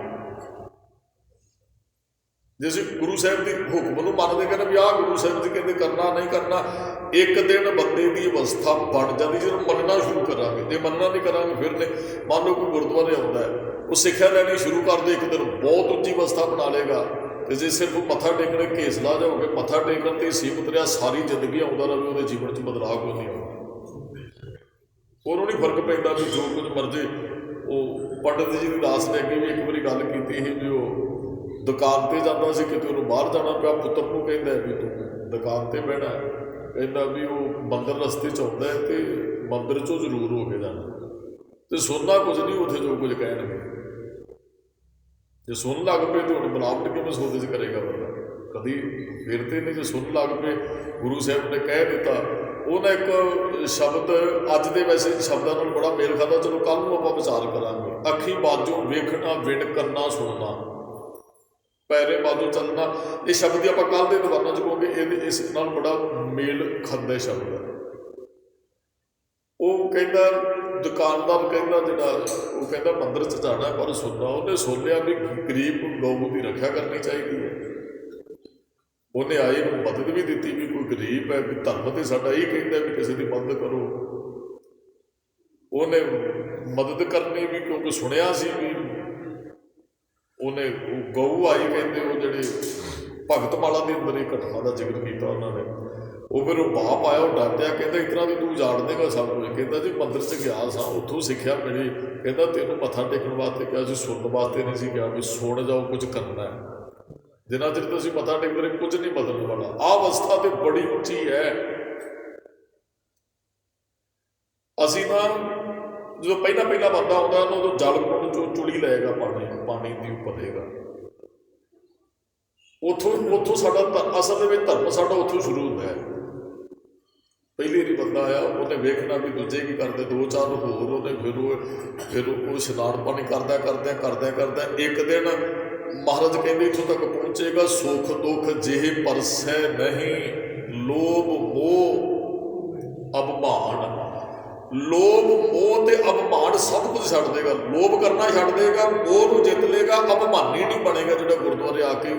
ਜੇ ਅਸੀਂ ਗੁਰੂ ਸਾਹਿਬ ਦੇ ਹੁਕਮ ਨੂੰ ਮੰਨਦੇ ਕਹਿੰਦੇ ਵੀ ਆਹ ਗੁਰੂ ਸਾਹਿਬ ਜੀ ਕਹਿੰਦੇ ਕਰਨਾ ਨਹੀਂ ਕਰਨਾ, ਇੱਕ ਦਿਨ ਬੰਦੇ ਦੀ ਅਵਸਥਾ ਬਣ ਜਾਂਦੀ ਜਦੋਂ ਮੰਨਣਾ ਸ਼ੁਰੂ ਕਰਾਂਗੇ। ਜੇ ਮੰਨਣਾ ਨਹੀਂ ਕਰਾਂਗੇ ਫਿਰ ਨੇ, ਮੰਨ ਲਓ ਕੋਈ ਗੁਰਦੁਆਰੇ ਆਉਂਦਾ ਹੈ, ਉਹ ਸਿੱਖਿਆ ਲੈਣੀ ਸ਼ੁਰੂ ਕਰਦੇ, ਇੱਕ ਦਿਨ ਬਹੁਤ ਉੱਚੀ ਅਵਸਥਾ ਬਣਾ ਲਏਗਾ। ਅਤੇ ਜੇ ਸਿਰਫ ਮੱਥਾ ਟੇਕਣੇ ਘੇਸਲਾ ਜਾਓਗੇ, ਮੱਥਾ ਟੇਕਣ 'ਤੇ ਸੀਮਤ ਰਿਹਾ, ਸਾਰੀ ਜ਼ਿੰਦਗੀ ਆਉਂਦਾ ਰਹੇ, ਉਹਦੇ ਜੀਵਨ 'ਚ ਬਦਲਾਅ ਕੋਈ ਨਹੀਂ ਆਉਂਦਾ। ਉਹਨੂੰ ਨਹੀਂ ਫਰਕ ਪੈਂਦਾ ਵੀ ਜੋ ਕੁਝ ਮਰਜ਼ੀ। ਉਹ ਪੰਡਤ ਜੀ ਦੀ ਦਾਸ ਨੇ ਅੱਗੇ ਵੀ ਇੱਕ ਵਾਰੀ ਗੱਲ ਕੀਤੀ ਸੀ ਵੀ ਉਹ ਦੁਕਾਨ 'ਤੇ ਜਾਂਦਾ ਸੀ, ਕਿਤੇ ਉਹਨੂੰ ਬਾਹਰ ਜਾਣਾ ਪਿਆ, ਪੁੱਤਰ ਨੂੰ ਕਹਿੰਦਾ ਵੀ ਤੂੰ ਦੁਕਾਨ 'ਤੇ ਬਹਿਣਾ। ਕਹਿੰਦਾ ਵੀ ਉਹ ਮੰਦਰ ਰਸਤੇ 'ਚ ਆਉਂਦਾ ਹੈ ਅਤੇ ਮੰਦਰ 'ਚੋਂ ਜ਼ਰੂਰ ਹੋ ਕੇ ਜਾਣਾ, ਅਤੇ ਸੁਣਨਾ ਕੁਝ ਨਹੀਂ ਉੱਥੇ ਜੋ ਕੁਝ ਕਹਿਣਗੇ। ਜੇ ਸੁਣ ਲੱਗ ਪਏ ਤਾਂ ਹੁਣ ਮਿਲਾਵਟ ਕਿਵੇਂ ਸੌਦੇ 'ਚ ਕਰੇਗਾ ਬੰਦਾ? ਕਦੀ ਫਿਰ ਤੇ ਨਹੀਂ। ਜੇ ਸੁਣ ਲੱਗ ਪਏ, ਗੁਰੂ ਸਾਹਿਬ ਨੇ ਕਹਿ ਦਿੱਤਾ। ਉਹਨੇ ਇੱਕ ਸ਼ਬਦ ਅੱਜ ਦੇ ਵੈਸੇ ਸ਼ਬਦਾਂ ਨਾਲ ਬੜਾ ਮੇਲ ਖਾਂਦਾ, ਚਲੋ ਕੱਲ੍ਹ ਨੂੰ ਆਪਾਂ ਵਿਚਾਰ ਕਰਾਂਗੇ। ਅੱਖੀ ਬਾਝੋਂ ਵੇਖਣਾ, ਵਿਣ ਕਰਨਾ ਸੁਣਨਾ, ਪੈਰੇ ਬਾਝੋਂ ਚੱਲਣਾ। ਇਹ ਸ਼ਬਦ ਹੀ ਆਪਾਂ ਕੱਲ੍ਹ ਦੇ ਦੀਵਾਨਾਂ 'ਚ ਕਹੋਗੇ, ਇਸ ਨਾਲ ਬੜਾ ਮੇਲ ਖਾਂਦਾ ਸ਼ਬਦ ਹੈ। ਉਹ ਕਹਿੰਦਾ ਦੁਕਾਨਦਾਰ ਕਹਿੰਦਾ ਜਿਹੜਾ, ਉਹ ਕਹਿੰਦਾ ਮੰਦਰ 'ਚ ਜਾਣਾ ਪਰ ਸੁਣਨਾ। ਉਹਨੇ ਸੁਣ ਲਿਆ ਵੀ ਗਰੀਬ ਗਊ ਦੀ ਰੱਖਿਆ ਕਰਨੀ ਚਾਹੀਦੀ ਹੈ। ਉਹਨੇ ਆਏ ਨੂੰ ਮਦਦ ਵੀ ਦਿੱਤੀ ਵੀ ਕੋਈ ਗਰੀਬ ਹੈ, ਵੀ ਧਰਮ ਤੇ ਸਾਡਾ ਇਹ ਕਹਿੰਦਾ ਵੀ ਕਿਸੇ ਦੀ ਮਦਦ ਕਰੋ। ਉਹਨੇ ਮਦਦ ਕਰਨੀ ਵੀ, ਕਿਉਂਕਿ ਸੁਣਿਆ ਸੀ ਵੀ ਉਹਨੇ ਉਹ ਗਊ ਆਈ, ਕਹਿੰਦੇ ਉਹ ਜਿਹੜੇ ਭਗਤ ਮਾਲਾ ਦੇ ਅੰਦਰ ਇਹ ਘਟਨਾ ਦਾ ਜ਼ਿਕਰ ਕੀਤਾ ਉਹਨਾਂ ਨੇ। ਉਹ ਫਿਰ ਉਹ ਬਾਪ ਆਇਆ, ਉਹ ਡਾਂਟਿਆ, ਕਹਿੰਦਾ ਇਸ ਤਰ੍ਹਾਂ ਦੀ ਤੂੰ ਜਾਣ ਦੇਗਾ ਸਭ ਕੁਝ। ਕਹਿੰਦਾ ਜੀ ਮੰਦਿਰ 'ਚ ਗਿਆ ਸਾਂ, ਉੱਥੋਂ ਸਿੱਖਿਆ ਮਿਲੀ। ਕਹਿੰਦਾ ਤੈਨੂੰ ਮੱਥਾ ਟੇਕਣ ਵਾਸਤੇ ਕਿਹਾ ਸੀ, ਸੁਣਨ ਵਾਸਤੇ ਨਹੀਂ ਸੀ ਕਿਹਾ ਵੀ ਸੁਣ ਜਾਓ, ਕੁਝ ਕਰਨਾ ਹੈ। ਜਿੰਨਾ ਚਿਰ ਤੁਸੀਂ ਮੱਥਾ ਟੇਕਦੇ ਰਹੇ ਕੁਝ ਨਹੀਂ ਬਦਲਣ ਵਾਲਾ। ਆਹ ਅਵਸਥਾ ਤੇ ਬੜੀ ਉੱਚੀ ਹੈ। ਅਸੀਂ ਨਾ ਜਦੋਂ ਪਹਿਲਾ ਬੰਦਾ ਆਉਂਦਾ ਉਹਨੂੰ ਉਦੋਂ ਜਲ ਕੁੰਡ ਚੋਂ ਚੁਲੀ ਲਏਗਾ, ਪਾਣੀ ਦੀ ਪਤੇਗਾ। ਉੱਥੋਂ ਸਾਡਾ ਅਸਲ ਦੇ ਵਿੱਚ ਧਰਮ ਸਾਡਾ ਉੱਥੋਂ ਸ਼ੁਰੂ ਹੁੰਦਾ ਹੈ। ਪਹਿਲੀ ਵਾਰੀ ਬੰਦਾ ਆਇਆ, ਉਹਨੇ ਵੇਖਣਾ ਵੀ ਦੂਜੇ ਕੀ ਕਰਦੇ, 2-4 ਹੋਰ ਉਹਨੇ ਫਿਰ ਉਹ ਇਸ਼ਨਾਨ ਪਾਣੀ ਕਰਦਿਆਂ ਇੱਕ ਦਿਨ ਮਹਾਰਾਜ ਕਹਿੰਦੇ ਇੱਥੋਂ ਤੱਕ ਪਹੁੰਚੇਗਾ, ਸੁੱਖ ਦੁੱਖ ਜਿਹੇ ਪਰਸੈ ਨਹੀਂ, ਲੋਭ ਮੋਹ ਅਭਿਮਾਨ। ਲੋਭ ਮੋਹ ਤੇ ਅਭਿਮਾਨ ਸਭ ਕੁਝ ਛੱਡ ਦੇਗਾ। ਲੋਭ ਕਰਨਾ ਛੱਡ ਦੇਗਾ, ਮੋਹ ਨੂੰ ਜਿੱਤ ਲੇਗਾ, ਅਭਿਮਾਨੀ ਨਹੀਂ ਬਣੇਗਾ, ਜਿਹੜਾ ਗੁਰਦੁਆਰੇ ਆ ਕੇ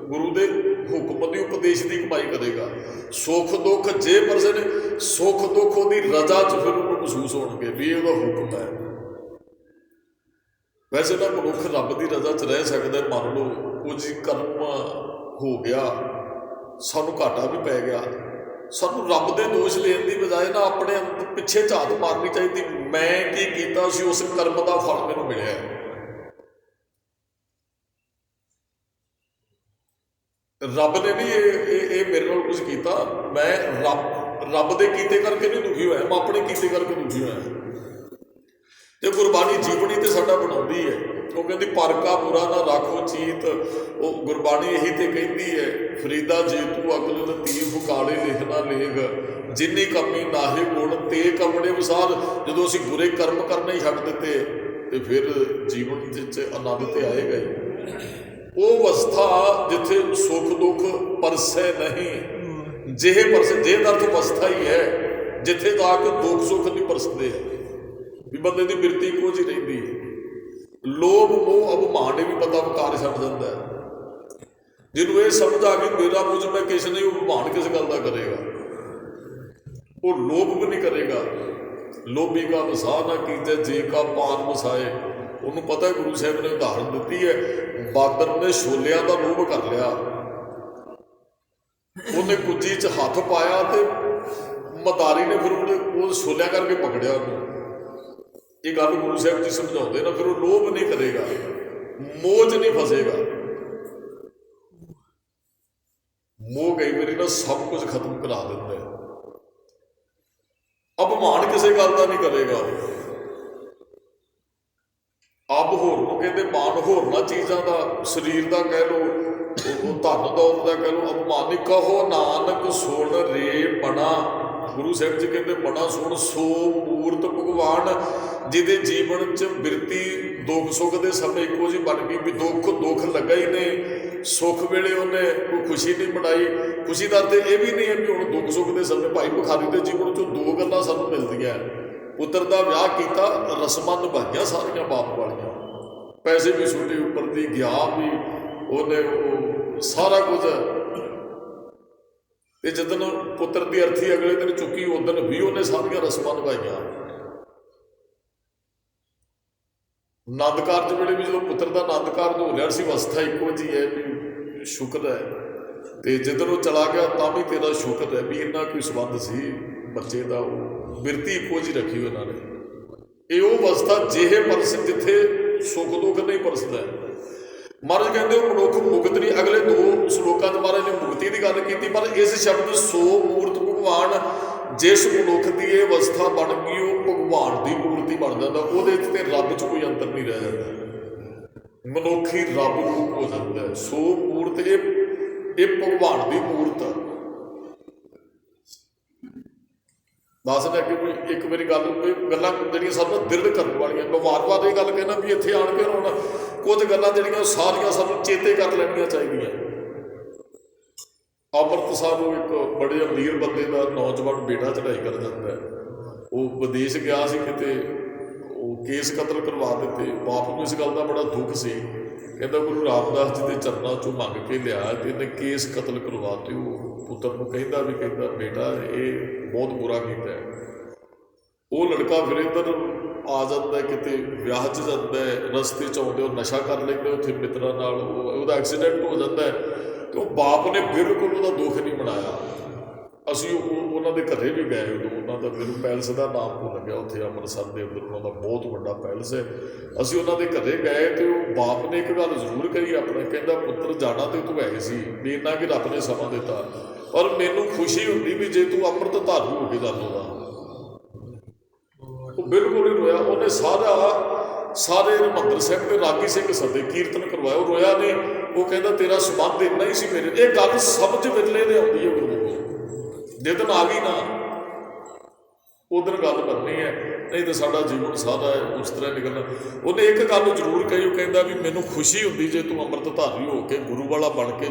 ਗੁਰੂ ਦੇ ਹੁਕਮ ਦੀ ਉਪਦੇਸ਼ ਦੀ ਕਮਾਈ ਕਰੇਗਾ। ਸੁੱਖ ਦੁੱਖ ਜੇ ਪਰਸੇ ਨੇ, ਸੁੱਖ ਦੁੱਖ ਉਹਦੀ ਰਜ਼ਾ 'ਚ ਫਿਰ ਉਹਨੂੰ ਮਹਿਸੂਸ ਹੋਣਗੇ ਵੀ ਇਹ ਉਹਦਾ ਹੁਕਮ ਹੈ। ਵੈਸੇ ਤਾਂ ਮਨੁੱਖ ਰੱਬ ਦੀ ਰਜ਼ਾ 'ਚ ਰਹਿ ਸਕਦਾ। ਮੰਨ ਲਓ ਕੁਝ ਕਰਮ ਹੋ ਗਿਆ, ਸਾਨੂੰ ਘਾਟਾ ਵੀ ਪੈ ਗਿਆ, ਸਾਨੂੰ ਰੱਬ ਦੇ ਦੋਸ਼ ਲੈਣ ਦੀ ਬਜਾਏ ਨਾ ਆਪਣੇ ਪਿੱਛੇ ਝਾਤ ਮਾਰਨੀ ਚਾਹੀਦੀ। ਮੈਂ ਕੀ ਕੀਤਾ ਸੀ, ਉਸ ਕਰਮ ਦਾ ਫਲ ਮੈਨੂੰ ਮਿਲਿਆ। ਰੱਬ ਨੇ ਨਹੀਂ ਇਹ ਮੇਰੇ ਨਾਲ ਕੁਝ ਕੀਤਾ, ਮੈਂ ਰੱਬ ਦੇ ਕੀਤੇ ਕਰਕੇ ਨਹੀਂ ਦੁਖੀ ਹੋਇਆ, ਮੈਂ ਆਪਣੇ ਕੀਤੇ ਕਰਕੇ ਦੁਖੀ ਹੋਇਆ। ਤੇ ਗੁਰਬਾਣੀ ਜੀਵਨੀ ਤੇ ਸਾਡਾ ਬਣਾਉਂਦੀ ਹੈ। ਉਹ ਕਹਿੰਦੀ ਪਰ ਕਾ ਬੁਰਾ ਨਾ ਰਾਖੋ ਚੀਤ। ਉਹ ਗੁਰਬਾਣੀ ਇਹੀ ਤੇ ਕਹਿੰਦੀ ਹੈ, ਫਰੀਦਾ ਜੇ ਤੂੰ ਅਕਲ ਲਤੀਫ ਕਾਲੇ ਲਿਖਣਾ ਲੇਖ, ਜਿੰਨੀ ਕਮੀ ਨਾਹੇ ਗੁਣ ਤੇ ਕਮੜੇ ਵਿਸਾਰ। ਜਦੋਂ ਅਸੀਂ ਬੁਰੇ ਕਰਮ ਕਰਨੇ ਹੀ ਛੱਡ ਦਿੱਤੇ ਤੇ ਫਿਰ ਜੀਵਨ 'ਚ ਆਨੰਦ ਤੇ ਆਏਗਾ ਹੀ। ਉਹ ਅਵਸਥਾ ਜਿੱਥੇ ਸੁੱਖ ਦੁੱਖ ਪਰਸੈ ਨਹੀਂ, ਜਿਹੇ ਪਰਸੇ, ਜੇ ਦਾ ਅਰਥ ਅਵਸਥਾ ਹੀ ਹੈ ਜਿੱਥੇ ਜਾ ਕੇ ਦੁੱਖ ਸੁੱਖ ਨਹੀਂ ਪਰਸਦੇ ਹੈ, ਵੀ ਬੰਦੇ ਦੀ ਬਿਰਤੀ ਇੱਕੋ ਜਿਹੀ ਰਹਿੰਦੀ ਹੈ। ਲੋਭ ਮੋਹ ਅਭਿਮਾਨ ਵੀ ਬੰਦਾ ਵਿਕਾਰ ਛੱਡ ਜਾਂਦਾ ਹੈ। ਜਿਹਨੂੰ ਇਹ ਸਮਝ ਆ ਗਈ ਮੇਰਾ ਕੁਝ ਮੈਂ ਕਿਸੇ ਨਹੀਂ, ਉਹ ਅਭਿਮਾਨ ਕਿਸ ਗੱਲ ਦਾ ਕਰੇਗਾ, ਉਹ ਲੋਭ ਵੀ ਨਹੀਂ ਕਰੇਗਾ। ਲੋਭੀ ਕਾ ਵਸਾ ਨਾ ਕੀਜੈ ਜੇ ਕਾ ਪਾਨ ਵਸਾਏ। ਉਹਨੂੰ ਪਤਾ ਗੁਰੂ ਸਾਹਿਬ ਨੇ ਉਦਾਹਰਨ ਦਿੱਤੀ ਹੈ, ਬਾਦਰ ਨੇ ਛੋਲਿਆਂ ਦਾ ਲੋਭ ਕਰ ਲਿਆ, ਉਹਨੇ ਕੁੱਜੀ 'ਚ ਹੱਥ ਪਾਇਆ ਤੇ ਮਦਾਰੀ ਨੇ ਫਿਰ ਉਹ ਛੋਲਿਆਂ ਕਰਕੇ ਪਕੜਿਆ ਉਹਨੂੰ। ਇਹ ਗੱਲ ਗੁਰੂ ਸਾਹਿਬ ਜੀ ਸਮਝਾਉਂਦੇ ਨਾ, ਫਿਰ ਉਹ ਲੋਭ ਨਹੀਂ ਕਰੇਗਾ, ਮੋਹ 'ਚ ਨਹੀਂ ਫਸੇਗਾ। ਮੋਹ ਕਈ ਵਾਰੀ ਨਾ ਸਭ ਕੁਝ ਖਤਮ ਕਰਾ ਦਿੰਦਾ ਹੈ। ਅਭਿਮਾਨ ਕਿਸੇ ਗੱਲ ਦਾ ਨਹੀਂ ਕਰੇਗਾ। ਅੱਬ ਹੋਰ ਨੂੰ ਕਹਿੰਦੇ, ਮਾਨ ਹੋਰਨਾਂ ਚੀਜ਼ਾਂ ਦਾ, ਸਰੀਰ ਦਾ ਕਹਿ ਲਓ, ਉਹ ਧਨ ਦੌਲਤ ਦਾ ਕਹਿ ਲਓ। ਅਭਿਮਾਨ ਨਹੀਂ ਕਹੋ ਨਾਨਕ ਸੁਣ ਰੇ ਬਣਾ। ਗੁਰੂ ਸਾਹਿਬ ਜੀ ਕਹਿੰਦੇ ਬਣਾ ਸੁਣ ਸੋ ਮੂਰਤ ਭਗਵਾਨ। ਜਿਹਦੇ ਜੀਵਨ 'ਚ ਬਿਰਤੀ ਦੁੱਖ ਸੁੱਖ ਦੇ ਸਮੇਂ ਇੱਕੋ ਜਿਹੀ ਬਣ ਗਈ ਵੀ ਦੁੱਖ ਲੱਗਾ ਹੀ ਨਹੀਂ, ਸੁੱਖ ਵੇਲੇ ਉਹਨੇ ਕੋਈ ਖੁਸ਼ੀ ਨਹੀਂ ਮਨਾਈ। ਖੁਸ਼ੀ ਦਾ ਅਰਥ ਇਹ ਵੀ ਨਹੀਂ ਹੈ ਵੀ ਹੁਣ ਦੁੱਖ ਸੁੱਖ ਦੇ ਸਮੇਂ ਭਾਈ ਭਿਖਾਰੀ ਦੇ ਜੀਵਨ 'ਚੋਂ ਦੋ ਗੱਲਾਂ ਸਾਨੂੰ ਮਿਲਦੀਆਂ। ਪੁੱਤਰ ਦਾ ਵਿਆਹ ਕੀਤਾ, ਰਸਮਾਂ ਨਿਭਾਈਆਂ ਸਾਰੀਆਂ ਬਾਪ ਵਾਲੀਆਂ, ਪੈਸੇ ਵੀ ਛੋਟੇ ਉੱਪਰ ਦੀ ਗਿਆ ਵੀ ਉਹਨੇ, ਉਹ ਸਾਰਾ ਕੁਝ। ਤੇ ਜਦੋਂ ਪੁੱਤਰ ਦੀ ਅਰਥੀ ਅਗਲੇ ਦਿਨ ਚੁੱਕੀ, ਉਦੋਂ ਵੀ ਉਹਨੇ ਸਾਰੀਆਂ ਰਸਮਾਂ ਨਿਭਾਈਆਂ। ਆਨੰਦ ਕਾਰਜ ਵੇਲੇ ਵੀ ਜਦੋਂ ਪੁੱਤਰ ਦਾ ਆਨੰਦ ਕਾਰਜ ਹੋ ਰਿਹਾ ਸੀ, ਅਵਸਥਾ ਇੱਕੋ ਜਿਹੀ ਹੈ ਵੀ ਸ਼ੁਕਰ ਹੈ। ਤੇ ਜਦੋਂ ਉਹ ਚਲਾ ਗਿਆ ਤਾਂ ਵੀ ਤੇਰਾ ਸ਼ੁਕਰ ਹੈ ਵੀ ਇੰਨਾ ਕੋਈ ਸੰਬੰਧ ਸੀ ਬੱਚੇ ਦਾ, ਉਹ ਬਿਰਤੀ ਇੱਕੋ ਜਿਹੀ ਰੱਖੀ ਉਹਨਾਂ ਨੇ। ਇਹ ਉਹ ਅਵਸਥਾ ਜਿਹੇ ਪਰਸ ਜਿੱਥੇ ਸੁੱਖ ਦੁੱਖ ਨਹੀਂ ਪਰਸਦਾ। ਮਹਾਰਾਜ ਕਹਿੰਦੇ ਉਹ ਮਨੁੱਖ ਮੁਕਤ ਨਹੀਂ। ਅਗਲੇ 2 ਸ਼ਲੋਕਾਂ 'ਚ ਮਹਾਰਾਜ ਨੇ ਮੁਕਤੀ ਦੀ ਗੱਲ ਕੀਤੀ, ਪਰ ਇਸ ਸ਼ਬਦ ਸੋ ਮੂਰਤ ਭਗਵਾਨ, ਜਿਸ ਮਨੁੱਖ ਦੀ ਇਹ ਅਵਸਥਾ ਬਣ ਗਈ ਉਹ ਭਗਵਾਨ ਦੀ ਮੂਰਤੀ ਬਣ ਜਾਂਦਾ। ਉਹਦੇ 'ਚ ਤੇ ਰੱਬ 'ਚ ਕੋਈ ਅੰਤਰ ਨਹੀਂ ਰਹਿ ਜਾਂਦਾ, ਮਨੁੱਖ ਹੀ ਰੱਬ ਰੂਪ ਹੋ ਜਾਂਦਾ। ਸੋ ਮੂਰਤ ਇਹ ਭਗਵਾਨ ਦੀ ਮੂਰਤ। ਦੱਸ ਨੇ ਕਿ ਕੋਈ ਇੱਕ ਵਾਰੀ ਗੱਲਾਂ ਜਿਹੜੀਆਂ ਸਾਨੂੰ ਦਿਰੜ ਕਰਨ ਵਾਲੀਆਂ, ਮੈਂ ਵਾਰ-ਵਾਰ ਇਹ ਗੱਲ ਕਹਿਣਾ ਵੀ ਇੱਥੇ ਆਣ ਕੇ ਹੁਣ ਕੁਝ ਗੱਲਾਂ ਜਿਹੜੀਆਂ ਸਾਰੀਆਂ ਸਾਨੂੰ ਚੇਤੇ ਕਰ ਲੈਣੀਆਂ ਚਾਹੀਦੀਆਂ। ਅੰਮ੍ਰਿਤ ਸਾਹਿਬ ਨੂੰ ਇੱਕ ਬੜੇ ਅਮੀਰ ਬੰਦੇ ਦਾ ਨੌਜਵਾਨ ਬੇਟਾ ਚੜ੍ਹਾਈ ਕਰ ਜਾਂਦਾ। ਉਹ ਵਿਦੇਸ਼ ਗਿਆ ਸੀ ਕਿਤੇ, ਉਹ ਕੇਸ ਕਤਲ ਕਰਵਾ ਦਿੱਤੇ। ਬਾਪ ਨੂੰ ਇਸ ਗੱਲ ਦਾ ਬੜਾ ਦੁੱਖ ਸੀ। ਕਹਿੰਦਾ ਗੁਰੂ ਰਾਮਦਾਸ ਜੀ ਦੇ ਚਰਨਾਂ 'ਚੋਂ ਮੰਗ ਕੇ ਲਿਆ ਤੇ ਇਹਨੇ ਕੇਸ ਕਤਲ ਕਰਵਾ ਤੇ। ਉਹ ਪੁੱਤਰ ਨੂੰ ਕਹਿੰਦਾ ਬੇਟਾ ਇਹ ਬਹੁਤ ਬੁਰਾ ਕੀਤਾ। ਉਹ ਲੜਕਾ ਫਿਰ ਇੱਧਰ ਆ ਜਾਂਦਾ, ਕਿਤੇ ਵਿਆਹ 'ਚ ਜਾਂਦਾ, ਰਸਤੇ 'ਚ ਆਉਂਦੇ ਉਹ ਨਸ਼ਾ ਕਰ ਲੈਂਦੇ ਉੱਥੇ ਮਿੱਤਰਾਂ ਨਾਲ, ਉਹਦਾ ਐਕਸੀਡੈਂਟ ਹੋ ਜਾਂਦਾ। ਤੇ ਉਹ ਬਾਪ ਨੇ ਬਿਲਕੁਲ ਉਹਦਾ ਦੁੱਖ ਨਹੀਂ ਮਨਾਇਆ। ਅਸੀਂ ਉਹਨਾਂ ਦੇ ਘਰੇ ਵੀ ਗਏ ਉਦੋਂ। ਉਹਨਾਂ ਦਾ ਮੈਨੂੰ ਪੈਲਸ ਦਾ ਨਾਮ ਭੁੱਲ ਗਿਆ, ਉੱਥੇ ਅੰਮ੍ਰਿਤਸਰ ਦੇ ਅੰਦਰ ਉਹਨਾਂ ਦਾ ਬਹੁਤ ਵੱਡਾ ਪੈਲਸ ਹੈ। ਅਸੀਂ ਉਹਨਾਂ ਦੇ ਘਰੇ ਗਏ ਅਤੇ ਉਹ ਬਾਪ ਨੇ ਇੱਕ ਗੱਲ ਜ਼ਰੂਰ ਕਹੀ ਆਪਣੇ, ਕਹਿੰਦਾ ਪੁੱਤਰ ਜਾਣਾ ਤੇ ਤੂੰ ਹੈ ਸੀ ਵੀ ਇੰਨਾ ਕਿ ਰੱਬ ਨੇ ਸਮਾਂ ਦਿੱਤਾ, ਪਰ ਮੈਨੂੰ ਖੁਸ਼ੀ ਹੁੰਦੀ ਵੀ ਜੇ ਤੂੰ ਅੰਮ੍ਰਿਤ ਧਾਰੂ ਹੋ ਕੇ ਗੱਲ ਉਹਦਾ। ਉਹ ਬਿਲਕੁਲ ਹੀ ਰੋਇਆ। ਉਹਨੇ ਸਾਰੇ ਹਰਿਮੰਦਰ ਸਾਹਿਬ ਦੇ ਰਾਗੀ ਸਿੰਘ ਸੱਦੇ, ਕੀਰਤਨ ਕਰਵਾਇਆ, ਉਹ ਰੋਇਆ ਨਹੀਂ। ਉਹ ਕਹਿੰਦਾ ਤੇਰਾ ਸੰਬੰਧ ਇੰਨਾ ਹੀ ਸੀ ਮੇਰੇ। ਇਹ ਗੱਲ ਸਮਝ ਵੇਲੇ ਦੇ ਆਉਂਦੀ ਹੈ ਗੁਰੂ ਕੋਲ, ਜਿੱਦਣ ਆ ਗਈ ਨਾ ਉਧਰ ਗੱਲ ਕਰਨੀ ਹੈ, ਨਹੀਂ ਤਾਂ ਸਾਡਾ ਜੀਵਨ ਸਾਰਾ ਉਸ ਤਰ੍ਹਾਂ ਨਿਕਲਣਾ। ਉਹਨੇ ਇੱਕ ਗੱਲ ਜ਼ਰੂਰ ਕਹੀ, ਉਹ ਕਹਿੰਦਾ ਵੀ ਮੈਨੂੰ ਖੁਸ਼ੀ ਹੁੰਦੀ ਜੇ ਤੂੰ ਅੰਮ੍ਰਿਤਧਾਰੀ ਹੋ ਕੇ ਗੁਰੂ ਵਾਲਾ ਬਣ ਕੇ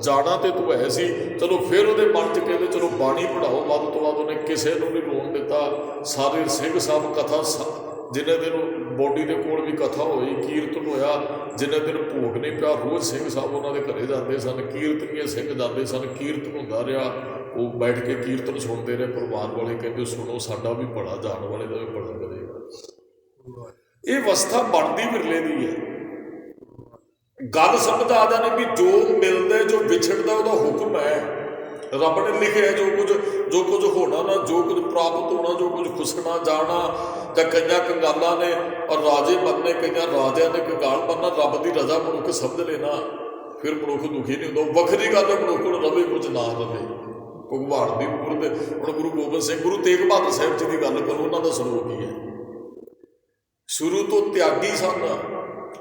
ਜਾਣਾ ਤੇ ਤੂੰ ਹੈ ਸੀ। ਚਲੋ ਫਿਰ ਉਹਦੇ ਮਨ 'ਚ ਕਹਿੰਦੇ ਚਲੋ ਬਾਣੀ ਪੜ੍ਹਾਓ। ਵੱਧ ਤੋਂ ਵੱਧ ਉਹਨੇ ਕਿਸੇ ਨੂੰ ਨਹੀਂ ਰੋਣ ਦਿੱਤਾ। ਸਾਰੇ ਸਿੰਘ ਸਾਹਿਬ ਕਥਾ ਜਿੰਨੇ ਦਿਨ ਬੋਡੀ ਦੇ ਕੋਲ ਵੀ ਕਥਾ ਹੋਈ, ਕੀਰਤਨ ਹੋਇਆ, ਜਿੰਨੇ ਦਿਨ ਭੋਗ ਨਹੀਂ ਪਿਆ, ਰੋਜ਼ ਸਿੰਘ ਸਾਹਿਬ ਉਹਨਾਂ ਦੇ ਘਰੇ ਜਾਂਦੇ ਸਨ, ਕੀਰਤਨੀਏ ਸਿੰਘ ਜਾਂਦੇ ਸਨ, ਕੀਰਤਨ ਹੁੰਦਾ ਰਿਹਾ। ਉਹ ਬੈਠ ਕੇ ਕੀਰਤਨ ਸੁਣਦੇ ਰਹੇ। ਪਰਿਵਾਰ ਵਾਲੇ ਕਹਿੰਦੇ ਸੁਣੋ, ਸਾਡਾ ਵੀ ਬੜਾ, ਜਾਣ ਵਾਲੇ ਦਾ ਵੀ ਬੜਾ ਕਰੇਗਾ। ਇਹ ਅਵਸਥਾ ਬਣਦੀ ਵਿਰਲੇ ਦੀ ਹੈ। ਗੱਲ ਸਮਝ ਆ ਜਾਣੀ ਵੀ ਜੋ ਮਿਲਦਾ ਜੋ ਵਿਛੜਦਾ ਉਹਦਾ ਹੁਕਮ ਹੈ। ਰੱਬ ਨੇ ਲਿਖਿਆ ਜੋ ਕੁਝ ਹੋਣਾ ਨਾ, ਜੋ ਕੁਝ ਪ੍ਰਾਪਤ ਹੋਣਾ, ਜੋ ਕੁਝ ਖੁਸਣਾ ਜਾਣਾ, ਜਾਂ ਕਈਆਂ ਕੰਗਾਲਾਂ ਨੇ ਔਰ ਰਾਜੇ ਬਣਨੇ, ਕਈਆਂ ਰਾਜਿਆਂ ਨੇ ਕੰਗਾਲ ਬਣਨਾ। ਰੱਬ ਦੀ ਰਜ਼ਾ ਮਨੁੱਖ ਸਮਝ ਲੈਣਾ, ਫਿਰ ਮਨੁੱਖ ਦੁਖੀ ਨਹੀਂ ਹੁੰਦਾ। ਵੱਖਰੀ ਗੱਲ ਹੈ ਮਨੁੱਖ ਨੂੰ ਰਵੇ ਕੁਝ ਨਾ ਰਵੇ, ਭਗਵਾਨ ਦੀ ਮੂਰਤ। ਹੁਣ ਗੁਰੂ ਗੋਬਿੰਦ ਸਿੰਘ, ਗੁਰੂ ਤੇਗ ਬਹਾਦਰ ਸਾਹਿਬ ਜੀ ਦੀ ਗੱਲ ਕਰੋ, ਉਹਨਾਂ ਦਾ ਸਰੋਵਰ ਕੀ ਹੈ? ਸ਼ੁਰੂ ਤੋਂ ਤਿਆਗੀ ਸਨ,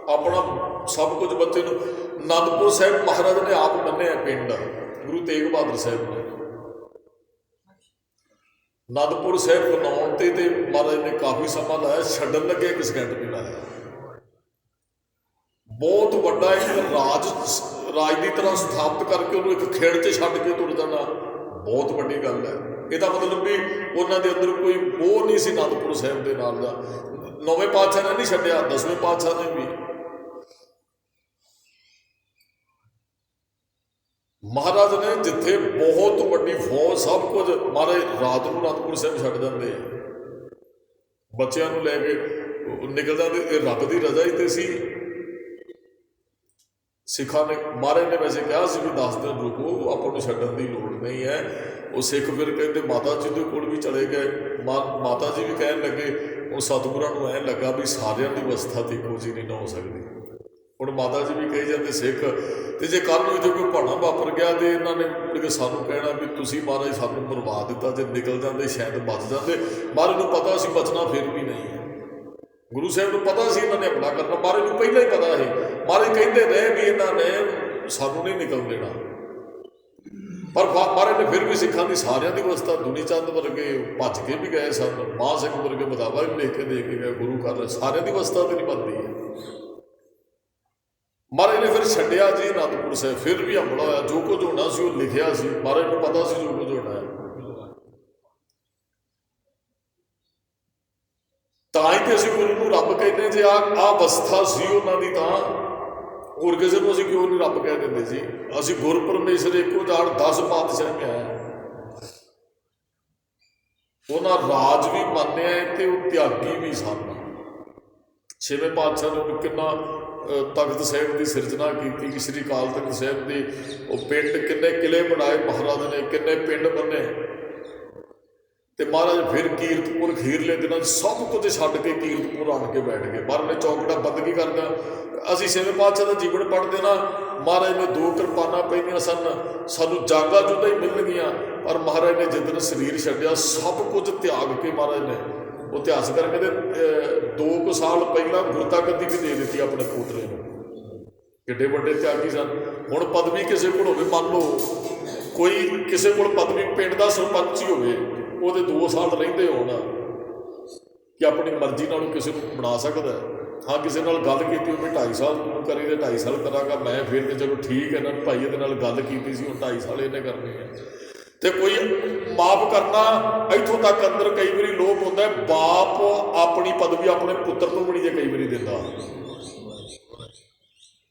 ਆਪਣਾ ਸਭ ਕੁਝ ਬੱਚੇ ਨੂੰ। ਅਨੰਦਪੁਰ ਸਾਹਿਬ ਮਹਾਰਾਜ ਨੇ ਆਪ ਮੰਨਿਆ ਪਿੰਡ, ਗੁਰੂ ਤੇਗ ਬਹਾਦਰ ਸਾਹਿਬ ਨੇ। ਅਨੰਦਪੁਰ ਸਾਹਿਬ ਬਣਾਉਣ ਤੇ ਮਹਾਰਾਜ ਨੇ ਕਾਫੀ ਸਮਾਂ ਲਾਇਆ, ਛੱਡਣ ਲੱਗੇ 1 ਸਕਿੰਟ ਨਹੀਂ ਲਾਇਆ। ਬਹੁਤ ਵੱਡਾ ਇੱਕ ਰਾਜ ਦੀ ਤਰ੍ਹਾਂ ਸਥਾਪਿਤ ਕਰਕੇ ਉਹਨੂੰ ਇੱਕ ਖੇੜ 'ਚ ਛੱਡ ਕੇ ਤੁਰ ਜਾਣਾ ਬਹੁਤ ਵੱਡੀ ਗੱਲ ਹੈ। ਇਹਦਾ ਮਤਲਬ ਵੀ ਉਹਨਾਂ ਦੇ ਅੰਦਰ ਕੋਈ ਮੋਹ ਨਹੀਂ ਸੀ ਅਨੰਦਪੁਰ ਸਾਹਿਬ ਦੇ ਨਾਲ ਦਾ। 9ਵੇਂ ਪਾਤਸ਼ਾਹ ਨੇ ਨਹੀਂ ਛੱਡਿਆ, 10ਵੇਂ ਪਾਤਸ਼ਾਹ ਨੇ ਵੀ। ਮਹਾਰਾਜ ਨੇ ਜਿੱਥੇ ਬਹੁਤ ਵੱਡੀ ਫੌਜ, ਸਭ ਕੁਝ, ਮਹਾਰਾਜ ਰਾਤ ਨੂੰ ਅਨੰਦਪੁਰ ਸਾਹਿਬ ਛੱਡ ਜਾਂਦੇ, ਬੱਚਿਆਂ ਨੂੰ ਲੈ ਕੇ ਨਿਕਲ ਜਾਂਦੇ। ਇਹ ਰੱਬ ਦੀ ਰਜ਼ਾ ਹੀ ਤੇ ਸੀ। ਸਿੱਖਾਂ ਨੇ, ਮਹਾਰਾਜ ਨੇ ਵੈਸੇ ਕਿਹਾ ਸੀ ਵੀ 10 ਦਿਨ ਰੁਕੋ, ਆਪਾਂ ਨੂੰ ਛੱਡਣ ਦੀ ਲੋੜ ਨਹੀਂ ਹੈ। ਉਹ ਸਿੱਖ ਫਿਰ ਕਹਿੰਦੇ ਮਾਤਾ ਜੀ ਦੇ ਕੋਲ ਵੀ ਚਲੇ ਗਏ। ਮਾਤਾ ਜੀ ਵੀ ਕਹਿਣ ਲੱਗੇ, ਹੁਣ ਸਤਿਗੁਰਾਂ ਨੂੰ ਐਂ ਲੱਗਾ ਵੀ ਸਾਰਿਆਂ ਦੀ ਅਵਸਥਾ ਤੇ ਇੱਕੋ ਜਿਹੀ ਨਹੀਂ ਹੋ ਸਕਦੀ। ਹੁਣ ਮਾਤਾ ਜੀ ਵੀ ਕਹੀ ਜਾਂਦੇ ਸਿੱਖ, ਤੇ ਜੇ ਕੱਲ੍ਹ ਨੂੰ ਇੱਥੇ ਕੋਈ ਭਾਣਾ ਵਾਪਰ ਗਿਆ ਤੇ ਇਹਨਾਂ ਨੇ ਮੁੜ ਕੇ ਸਾਨੂੰ ਕਹਿਣਾ ਵੀ ਤੁਸੀਂ ਮਹਾਰਾਜ ਸਾਨੂੰ ਮਰਵਾ ਦਿੱਤਾ, ਜੇ ਨਿਕਲ ਜਾਂਦੇ ਸ਼ਾਇਦ ਬਚ ਜਾਂਦੇ। ਮਹਾਰਾਜ ਨੂੰ ਪਤਾ ਸੀ ਬਚਣਾ ਫਿਰ ਵੀ ਨਹੀਂ ਹੈ। ਗੁਰੂ ਸਾਹਿਬ ਨੂੰ ਪਤਾ ਸੀ ਇਹਨਾਂ ਨੇ ਹਮਲਾ ਕਰਨਾ, ਮਹਾਰਾਜ ਨੂੰ ਪਹਿਲਾਂ ਹੀ ਪਤਾ ਸੀ। ਮਹਾਰਾਜ ਕਹਿੰਦੇ ਰਹੇ ਵੀ ਇਹਨਾਂ ਨੇ ਸਾਨੂੰ ਨਹੀਂ ਨਿਕਲ ਦੇਣਾ, ਪਰ ਮਹਾਰਾਜ ਨੇ ਫਿਰ ਵੀ ਸਿੱਖਾਂ ਦੀ ਸਾਰਿਆਂ ਦੀ ਅਵਸਥਾ, ਦੁਨੀ ਚੰਦ ਵਰਗੇ ਭੱਜ ਕੇ ਵੀ ਗਏ ਸਨ, ਮਾਂ ਸਿੰਘ ਵਰਗੇ ਬਦਾਵਾ ਵੀ ਲਿਖ ਕੇ ਦੇ ਕੇ ਗਏ, ਗੁਰੂ ਘਰ ਸਾਰਿਆਂ ਦੀ ਅਵਸਥਾ ਤੇ ਨਹੀਂ ਬਣਦੀ ਹੈ। ਮਹਾਰਾਜ ਨੇ ਫਿਰ ਛੱਡਿਆ ਜੀ ਅਨੰਦਪੁਰ ਸਾਹਿਬ, ਫਿਰ ਵੀ ਹਮਲਾ ਹੋਇਆ। ਜੋ ਕੁਝ ਹੋਣਾ ਸੀ ਉਹ ਲਿਖਿਆ ਸੀ, ਮਹਾਰਾਜ ਨੂੰ ਪਤਾ ਸੀ ਜੋ ਕੁਝ ਹੋਣਾ ਹੈ। ਤਾਂ ਹੀ ਤੇ ਅਸੀਂ ਗੁਰੂ ਨੂੰ ਰੱਬ ਕਹਿੰਦੇ। ਜੇ ਆਹ ਅਵਸਥਾ ਸੀ ਉਹਨਾਂ ਦੀ, ਤਾਂ ਹੋਰ ਕਿਸੇ ਨੂੰ ਅਸੀਂ ਕਿਉਂ ਨਹੀਂ ਰੱਬ ਕਹਿ ਦਿੰਦੇ ਜੀ? ਅਸੀਂ ਗੁਰ ਪਰਮੇਸ਼ਰ ਇੱਕੋ ਜਾਣ 10 ਪਾਤਸ਼ਾਹ ਕਿਹਾ, ਉਹਨਾਂ ਰਾਜ ਵੀ ਮੰਨਿਆ ਤੇ ਉਹ ਤਿਆਗੀ ਵੀ ਸਨ। 6ਵੇਂ ਪਾਤਸ਼ਾਹ ਨੇ ਉਹਨੂੰ ਕਿੰਨਾ ਤਖਤ ਸਾਹਿਬ ਦੀ ਸਿਰਜਣਾ ਕੀਤੀ, ਸ਼੍ਰੀ ਅਕਾਲ ਤਖਤ ਸਾਹਿਬ ਦੀ। ਉਹ ਪਿੰਡ ਕਿੰਨੇ ਕਿਲੇ ਬਣਾਏ ਮਹਾਰਾਜ ਨੇ, ਕਿੰਨੇ ਪਿੰਡ ਬੰਨੇ। ਤੇ ਮਹਾਰਾਜ ਫਿਰ ਕੀਰਤਪੁਰ ਖੀਰਲੇ ਦਿਨਾਂ ਸਭ ਕੁਝ ਛੱਡ ਕੇ ਕੀਰਤਪੁਰ ਆਣ ਕੇ ਬੈਠ ਗਏ। ਮਹਾਰਾਜ ਨੇ ਚੌਕੜਾ ਬੰਦਗੀ ਕਰਦਾ। ਅਸੀਂ 6ਵੇਂ ਪਾਤਸ਼ਾਹ ਦਾ ਜੀਵਨ ਪੜ੍ਹਦੇ ਨਾ, ਮਹਾਰਾਜ ਨੇ 2 ਕਿਰਪਾਨਾਂ ਪੈਂਦੀਆਂ ਸਨ, ਸਾਨੂੰ ਜਾਗਾ ਜੁਦਾ ਹੀ ਮਿਲਣਗੀਆਂ। ਪਰ ਮਹਾਰਾਜ ਨੇ ਜਿੱਦਣ ਸਰੀਰ ਛੱਡਿਆ, ਸਭ ਕੁਝ ਤਿਆਗ ਕੇ ਮਹਾਰਾਜ ਨੇ, ਉਹ ਇਤਿਹਾਸ ਕਰਕੇ ਤੇ 2 ਕੁ ਸਾਲ ਪਹਿਲਾਂ ਗੁਰਤਾ ਗੱਦੀ ਵੀ ਦੇ ਦਿੱਤੀ ਆਪਣੇ ਪੋਤਰੇ ਨੂੰ। ਕਿੱਡੇ ਵੱਡੇ ਤਿਆਗੀ ਸਨ। ਹੁਣ ਪਦਵੀ ਕਿਸੇ ਕੋਲ ਹੋਵੇ, ਮੰਨ ਲਓ ਕੋਈ ਕਿਸੇ ਕੋਲ ਪਦਵੀ, ਪਿੰਡ ਦਾ ਸਰਪੰਚ ਹੀ ਹੋਵੇ, ਉਹਦੇ 2 ਸਾਲ ਰਹਿੰਦੇ ਹੋਣ, ਕਿ ਆਪਣੀ ਮਰਜ਼ੀ ਨਾਲ ਕਿਸੇ ਨੂੰ ਬਣਾ ਸਕਦਾ। ਹਾਂ, ਕਿਸੇ ਨਾਲ ਗੱਲ ਕੀਤੀ ਹੋਵੇ 2.5 ਸਾਲ ਤੂੰ ਕਰੀ ਤੇ 2.5 ਸਾਲ ਕਰਾਂਗਾ ਮੈਂ, ਫਿਰ ਤੇ ਚਲੋ ਠੀਕ ਹੈ, ਇਹਨਾਂ ਨੂੰ ਭਾਈ ਇਹਦੇ ਨਾਲ ਗੱਲ ਕੀਤੀ ਸੀ, ਹੁਣ 2.5 ਸਾਲ ਇਹਨੇ ਕਰਨੀ ਹੈ। ਤੇ ਕੋਈ ਮਾਫ ਕਰਨਾ, ਇੱਥੋਂ ਤੱਕ ਅੰਦਰ ਕਈ ਵਾਰੀ ਲੋਭ ਹੁੰਦਾ। ਬਾਪ ਆਪਣੀ ਪਦਵੀ ਆਪਣੇ ਪੁੱਤਰ ਤੋਂ ਵੀ ਨਹੀਂ ਜੇ ਕਈ ਵਾਰੀ ਦਿੰਦਾ।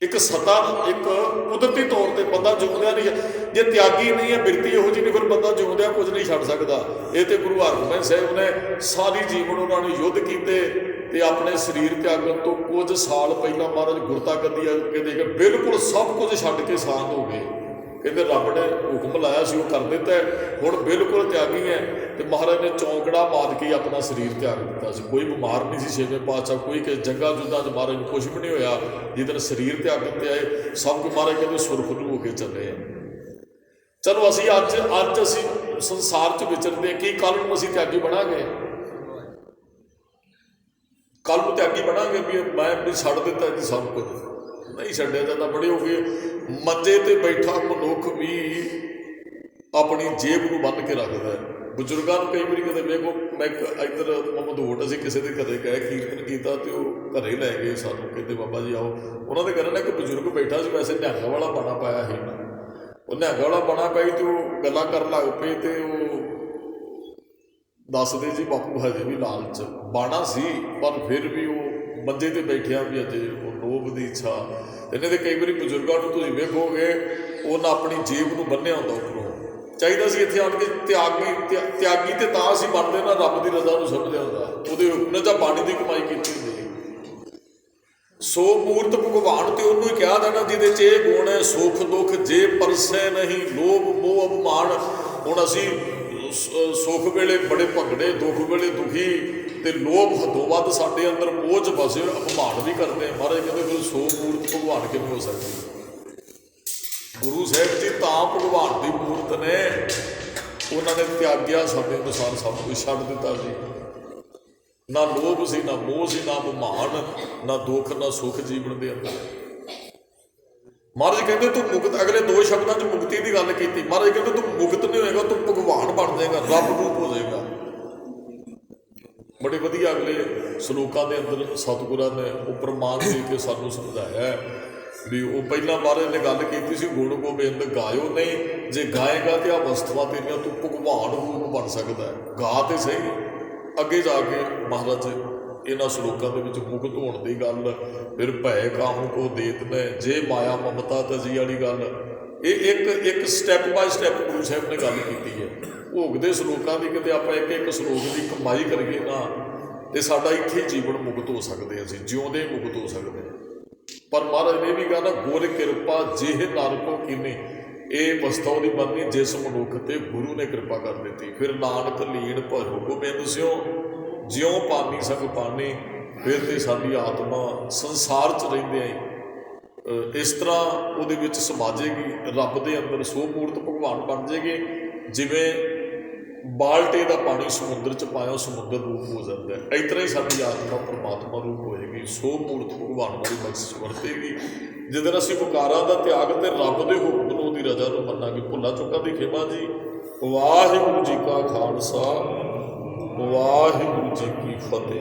ਇੱਕ ਸਤਾ, ਇੱਕ ਕੁਦਰਤੀ ਤੌਰ ਤੇ ਬੰਦਾ ਜਿਉਂਦਿਆਂ ਨਹੀਂ, ਜੇ ਤਿਆਗੀ ਨਹੀਂ ਹੈ, ਬਿਰਤੀ ਇਹੋ ਜਿਹੀ ਨਹੀਂ, ਫਿਰ ਬੰਦਾ ਜਿਉਂਦਿਆਂ ਕੁਝ ਨਹੀਂ ਛੱਡ ਸਕਦਾ। ਇਹ ਤੇ ਗੁਰੂ ਹਰਗੋਬਿੰਦ ਸਾਹਿਬ ਨੇ ਸਾਰੀ ਜੀਵਨ ਉਹਨਾਂ ਨੂੰ ਯੁੱਧ ਕੀਤੇ ਤੇ ਆਪਣੇ ਸਰੀਰ ਤਿਆਗਣ ਤੋਂ ਕੁਝ ਸਾਲ ਪਹਿਲਾਂ ਮਹਾਰਾਜ ਗੁਰਤਾ ਗੱਦੀ ਅੱਗੇ ਦੇ ਕੇ ਬਿਲਕੁਲ ਸਭ ਕੁਝ ਛੱਡ ਕੇ ਸ਼ਾਂਤ ਹੋ ਗਏ। ਕਹਿੰਦੇ ਰੱਬ ਨੇ ਹੁਕਮ ਲਾਇਆ ਸੀ ਉਹ ਕਰ ਦਿੱਤਾ ਹੁਣ ਬਿਲਕੁਲ ਤਿਆਗੀ ਹੈ। ਤੇ ਮਹਾਰਾਜ ਨੇ ਚੌਂਕੜਾ ਮਾਰ ਕੇ ਆਪਣਾ ਸਰੀਰ ਤਿਆਗ ਦਿੱਤਾ ਸੀ। ਕੋਈ ਬਿਮਾਰ ਨਹੀਂ ਸੀ ਛੇਵੇਂ ਪਾਤਸ਼ਾਹ, ਕੋਈ ਕਿ ਜੰਗਾਂ ਜੁੱਦਾਂ 'ਚ ਮਹਾਰਾਜ ਨੂੰ ਕੁਛ ਵੀ ਨਹੀਂ ਹੋਇਆ। ਜਿੱਦਣ ਸਰੀਰ ਤਿਆਗ ਦਿੱਤੇ ਆਏ ਸਭ ਕੁ ਮਹਾਰਾਜ ਕਹਿੰਦੇ ਸੁਰਖਰੂ ਹੋ ਕੇ ਚੱਲੇ ਆ। ਚਲੋ ਅਸੀਂ ਅੱਜ ਅਸੀਂ ਸੰਸਾਰ 'ਚ ਵਿਚਰਦੇ ਕੀ ਕੱਲ੍ਹ ਨੂੰ ਅਸੀਂ ਤਿਆਗੀ ਬਣਾਂਗੇ? ਕੱਲ੍ਹ ਨੂੰ ਤਿਆਗੀ ਬਣਾਂਗੇ ਵੀ ਮੈਂ ਵੀ ਛੱਡ ਦਿੱਤਾ ਜੀ ਸਭ ਕੁਝ? ਨਹੀਂ ਛੱਡਿਆ ਜਾਂਦਾ। ਬੜੇ ਹੋ ਗਏ ਮੰਜੇ ਤੇ ਬੈਠਾ ਮਨੁੱਖ ਵੀ ਆਪਣੀ ਜੇਬ ਨੂੰ ਬੰਨ੍ਹ ਕੇ ਰੱਖਦਾ ਹੈ। ਬਜ਼ੁਰਗਾਂ ਨੂੰ ਕਈ ਵਾਰੀ ਕਦੇ ਵੇਖੋ, ਮੈਂ ਇੱਧਰ ਮਮਦੋਟ ਅਸੀਂ ਕਿਸੇ ਦੇ ਘਰੇ ਗਏ ਕੀਰਤਨ ਕੀਤਾ ਤੇ ਉਹ ਘਰੇ ਲੈ ਗਏ ਸਾਨੂੰ, ਕਹਿੰਦੇ ਬਾਬਾ ਜੀ ਆਓ। ਉਹਨਾਂ ਦੇ ਘਰੇ ਨਾ ਇੱਕ ਬਜ਼ੁਰਗ ਬੈਠਾ ਸੀ, ਵੈਸੇ ਨਿਹੰਗ ਵਾਲਾ ਬਾਣਾ ਪਾਇਆ ਸੀ। ਉਹ ਨਿਹੰਗ ਵਾਲਾ ਬਾਣਾ ਪਾਈ ਤੇ ਉਹ ਗੱਲਾਂ ਕਰਨ ਲੱਗ ਪਏ ਤੇ ਉਹ ਦੱਸਦੇ ਜੀ ਬਾਪੂ ਹਜੇ ਵੀ ਲਾਲਚ ਬਾਣਾ ਸੀ ਪਰ ਫਿਰ ਵੀ ਉਹ ਮੰਜੇ ਤੇ ਬੈਠਿਆ ਵੀ ਅਜੇ ਉਹ ਲੋਭ ਦੀ ਇੱਛਾ। ਇਹਨਾਂ ਦੇ ਕਈ ਵਾਰੀ ਬਜ਼ੁਰਗਾਂ ਨੂੰ ਤੁਸੀਂ ਵੇਖੋਗੇ ਉਹਨਾਂ ਆਪਣੀ ਜੇਬ ਨੂੰ ਬੰਨ੍ਹਿਆ ਹੁੰਦਾ ਉੱਪਰੋਂ। ਚਾਹੀਦਾ ਸੀ ਇੱਥੇ ਆਣ ਕੇ ਤਿਆਗੀ ਤੇ ਤਾਂ ਅਸੀਂ ਬਣਦੇ ਨਾ ਰੱਬ ਦੀ ਰਜ਼ਾ ਨੂੰ ਸਮਝਿਆ ਹੁੰਦਾ, ਉਹਦੇ ਹੁਕਮ ਨੇ ਜਾਂ ਬਾਣੀ ਦੀ ਕਮਾਈ ਕੀਤੀ ਹੁੰਦੀ। ਸੋ ਮੂਰਤ ਭਗਵਾਨ ਤੇ ਉਹਨੂੰ ਹੀ ਕਿਹਾ ਦੇਣਾ ਜਿਹਦੇ 'ਚ ਇਹ ਗੁਣ ਹੈ, ਸੁੱਖ ਦੁੱਖ ਜੇ ਪਰਸੇ ਨਹੀਂ ਲੋਭ ਮੋਹ ਅਭਿਮਾਨ। ਹੁਣ ਅਸੀਂ ਸੁੱਖ ਵੇਲੇ ਬੜੇ ਭੰਗੜੇ, ਦੁੱਖ ਵੇਲੇ ਦੁਖੀ, ਤੇ ਲੋਭ ਹੱਦੋਂ ਵੱਧ ਸਾਡੇ ਅੰਦਰ ਮੋਹ 'ਚ ਫਸੇ ਅਭਿਮਾਨ ਵੀ ਕਰਦੇ। ਮਹਾਰਾਜ ਕਹਿੰਦੇ ਫਿਰ ਸੋ ਮੂਰਤ ਭਗਵਾਨ ਕਿਵੇਂ ਹੋ ਸਕਦੀ? ਗੁਰੂ ਸਾਹਿਬ ਜੀ ਤਾਂ ਭਗਵਾਨ ਦੀ ਮੂਰਤ ਨੇ, ਉਹਨਾਂ ਨੇ ਤਿਆਗਿਆ ਸਾਡੇ ਅਨੁਸਾਰ ਸਭ ਕੁਝ ਛੱਡ ਦਿੱਤਾ ਜੀ। ਨਾ ਲੋਭ ਸੀ, ਨਾ ਮੋਹ ਸੀ, ਨਾ ਅਭਿਮਾਨ, ਨਾ ਦੁੱਖ, ਨਾ ਸੁੱਖ ਜੀਵਨ ਦੇ ਅੰਦਰ। ਮਹਾਰਾਜ ਕਹਿੰਦੇ ਤੂੰ ਮੁਕਤ, ਅਗਲੇ ਦੋ ਸ਼ਬਦਾਂ 'ਚ ਮੁਕਤੀ ਦੀ ਗੱਲ ਕੀਤੀ। ਮਹਾਰਾਜ ਕਹਿੰਦੇ ਤੂੰ ਮੁਕਤ ਨਹੀਂ ਹੋਏਗਾ, ਤੂੰ ਭਗਵਾਨ ਬਣ ਜਾਏਗਾ, ਰੱਬ ਰੂਪ ਹੋ ਜਾਏਗਾ। ਬੜੇ ਵਧੀਆ ਅਗਲੇ ਸਲੋਕਾਂ ਦੇ ਅੰਦਰ ਸਤਿਗੁਰਾਂ ਨੇ ਉਹ ਪ੍ਰਮਾਣ ਦੇ ਕੇ ਸਾਨੂੰ ਸਮਝਾਇਆ ਵੀ ਉਹ ਪਹਿਲਾਂ ਮਹਾਰਾਜ ਨੇ ਗੱਲ ਕੀਤੀ ਸੀ ਗੁਣ ਗੋਬਿੰਦ ਗਾਇਓ ਨਹੀਂ, ਜੇ ਗਾਏਗਾ ਤੇ ਆ ਵਸਤੂਆਂ ਤੇਰੀਆਂ ਤੂੰ ਭਗਵਾਨ ਰੂਪ ਬਣ ਸਕਦਾ ਹੈ। ਗਾ ਤੇ ਸਹੀ। ਅੱਗੇ ਜਾ ਕੇ ਮਹਾਰਾਜ ਇਹਨਾਂ ਸਲੋਕਾਂ ਦੇ ਵਿੱਚ ਮੁਕਤ ਹੋਣ ਦੀ ਗੱਲ, ਫਿਰ ਭੈ ਕਾਹੂ ਕੋ ਦੇਤ ਨੇ ਜੇ ਮਾਇਆ ਮਮਤਾ ਤਜੀ ਵਾਲੀ ਗੱਲ, ਇਹ ਇੱਕ step by step Guru Sahib ਨੇ ਗੱਲ ਕੀਤੀ ਹੈ। ਭੋਗਦੇ ਸਲੋਕਾਂ ਦੀ ਕਿਤੇ ਆਪਾਂ ਇੱਕ ਸਲੋਕ ਦੀ ਕਮਾਈ ਕਰੀਏ ਨਾ ਤੇ ਸਾਡਾ ਇੱਥੇ ਜੀਵਨ ਮੁਕਤ ਹੋ ਸਕਦੇ, ਅਸੀਂ ਜਿਉਂਦੇ ਮੁਕਤ ਹੋ ਸਕਦੇ ਹਾਂ। ਪਰ ਮਹਾਰਾਜ ਨੇ ਵੀ ਕਿਹਾ ਨਾ ਗੁਰ ਕਿਰਪਾ ਜਿਹ ਨਰ ਕੋ ਕੀਨੀ, ਇਹ ਵਸਤਾ ਉਹਦੀ ਬਣਨੀ ਜਿਸ ਮਨੁੱਖ ਤੇ ਗੁਰੂ ਨੇ ਕਿਰਪਾ ਕਰ ਦਿੱਤੀ। ਫਿਰ ਨਾਨਕ ਲੀਨ ਭਰੋ ਗੋਬਿੰਦ ਸਿਓ ਜਿਉਂ ਪਾਨੀ ਸਭ ਪਾਨੀ। ਫਿਰ ਤੇ ਸਾਡੀ ਆਤਮਾ ਸੰਸਾਰ 'ਚ ਰਹਿੰਦੇ ਆਂ ਇਸ ਤਰ੍ਹਾਂ ਉਹਦੇ ਵਿੱਚ ਸਮਾ ਜਾਏਗੀ, ਰੱਬ ਦੇ ਅੰਦਰ ਸੋ ਮੂਰਤ ਭਗਵਾਨ ਬਣ ਜਾਏਗੀ। ਜਿਵੇਂ ਬਾਲਟੇ ਦਾ ਪਾਣੀ ਸਮੁੰਦਰ 'ਚ ਪਾਇਆ ਸਮੁੰਦਰ ਰੂਪ ਹੋ ਜਾਂਦਾ ਹੈ, ਇਸ ਤਰ੍ਹਾਂ ਹੀ ਸਾਡੀ ਆਤਮਾ ਪਰਮਾਤਮਾ ਰੂਪ ਹੋਏਗੀ, ਸੋ ਮੂਰਤ ਭਗਵਾਨ ਵਾਲੀ ਬਖਸ਼ਿਸ਼ ਵਰਤੇਗੀ। ਜਦੋਂ ਅਸੀਂ ਵਿਕਾਰਾਂ ਦਾ ਤਿਆਗ ਤੇ ਰੱਬ ਦੇ ਹੁਕਮ ਨੂੰ ਉਹਦੀ ਰਜ਼ਾ ਨੂੰ ਮੰਨਾਂਗੇ। ਭੁੱਲਾਂ ਚੁੱਕਾਂ ਦੀ ਖਿਮਾ ਜੀ। ਵਾਹਿਗੁਰੂ ਜੀ ਕਾ ਖਾਲਸਾ, ਵਾਹਿਗੁਰੂ ਜੀ ਕੀ ਫਤਿਹ।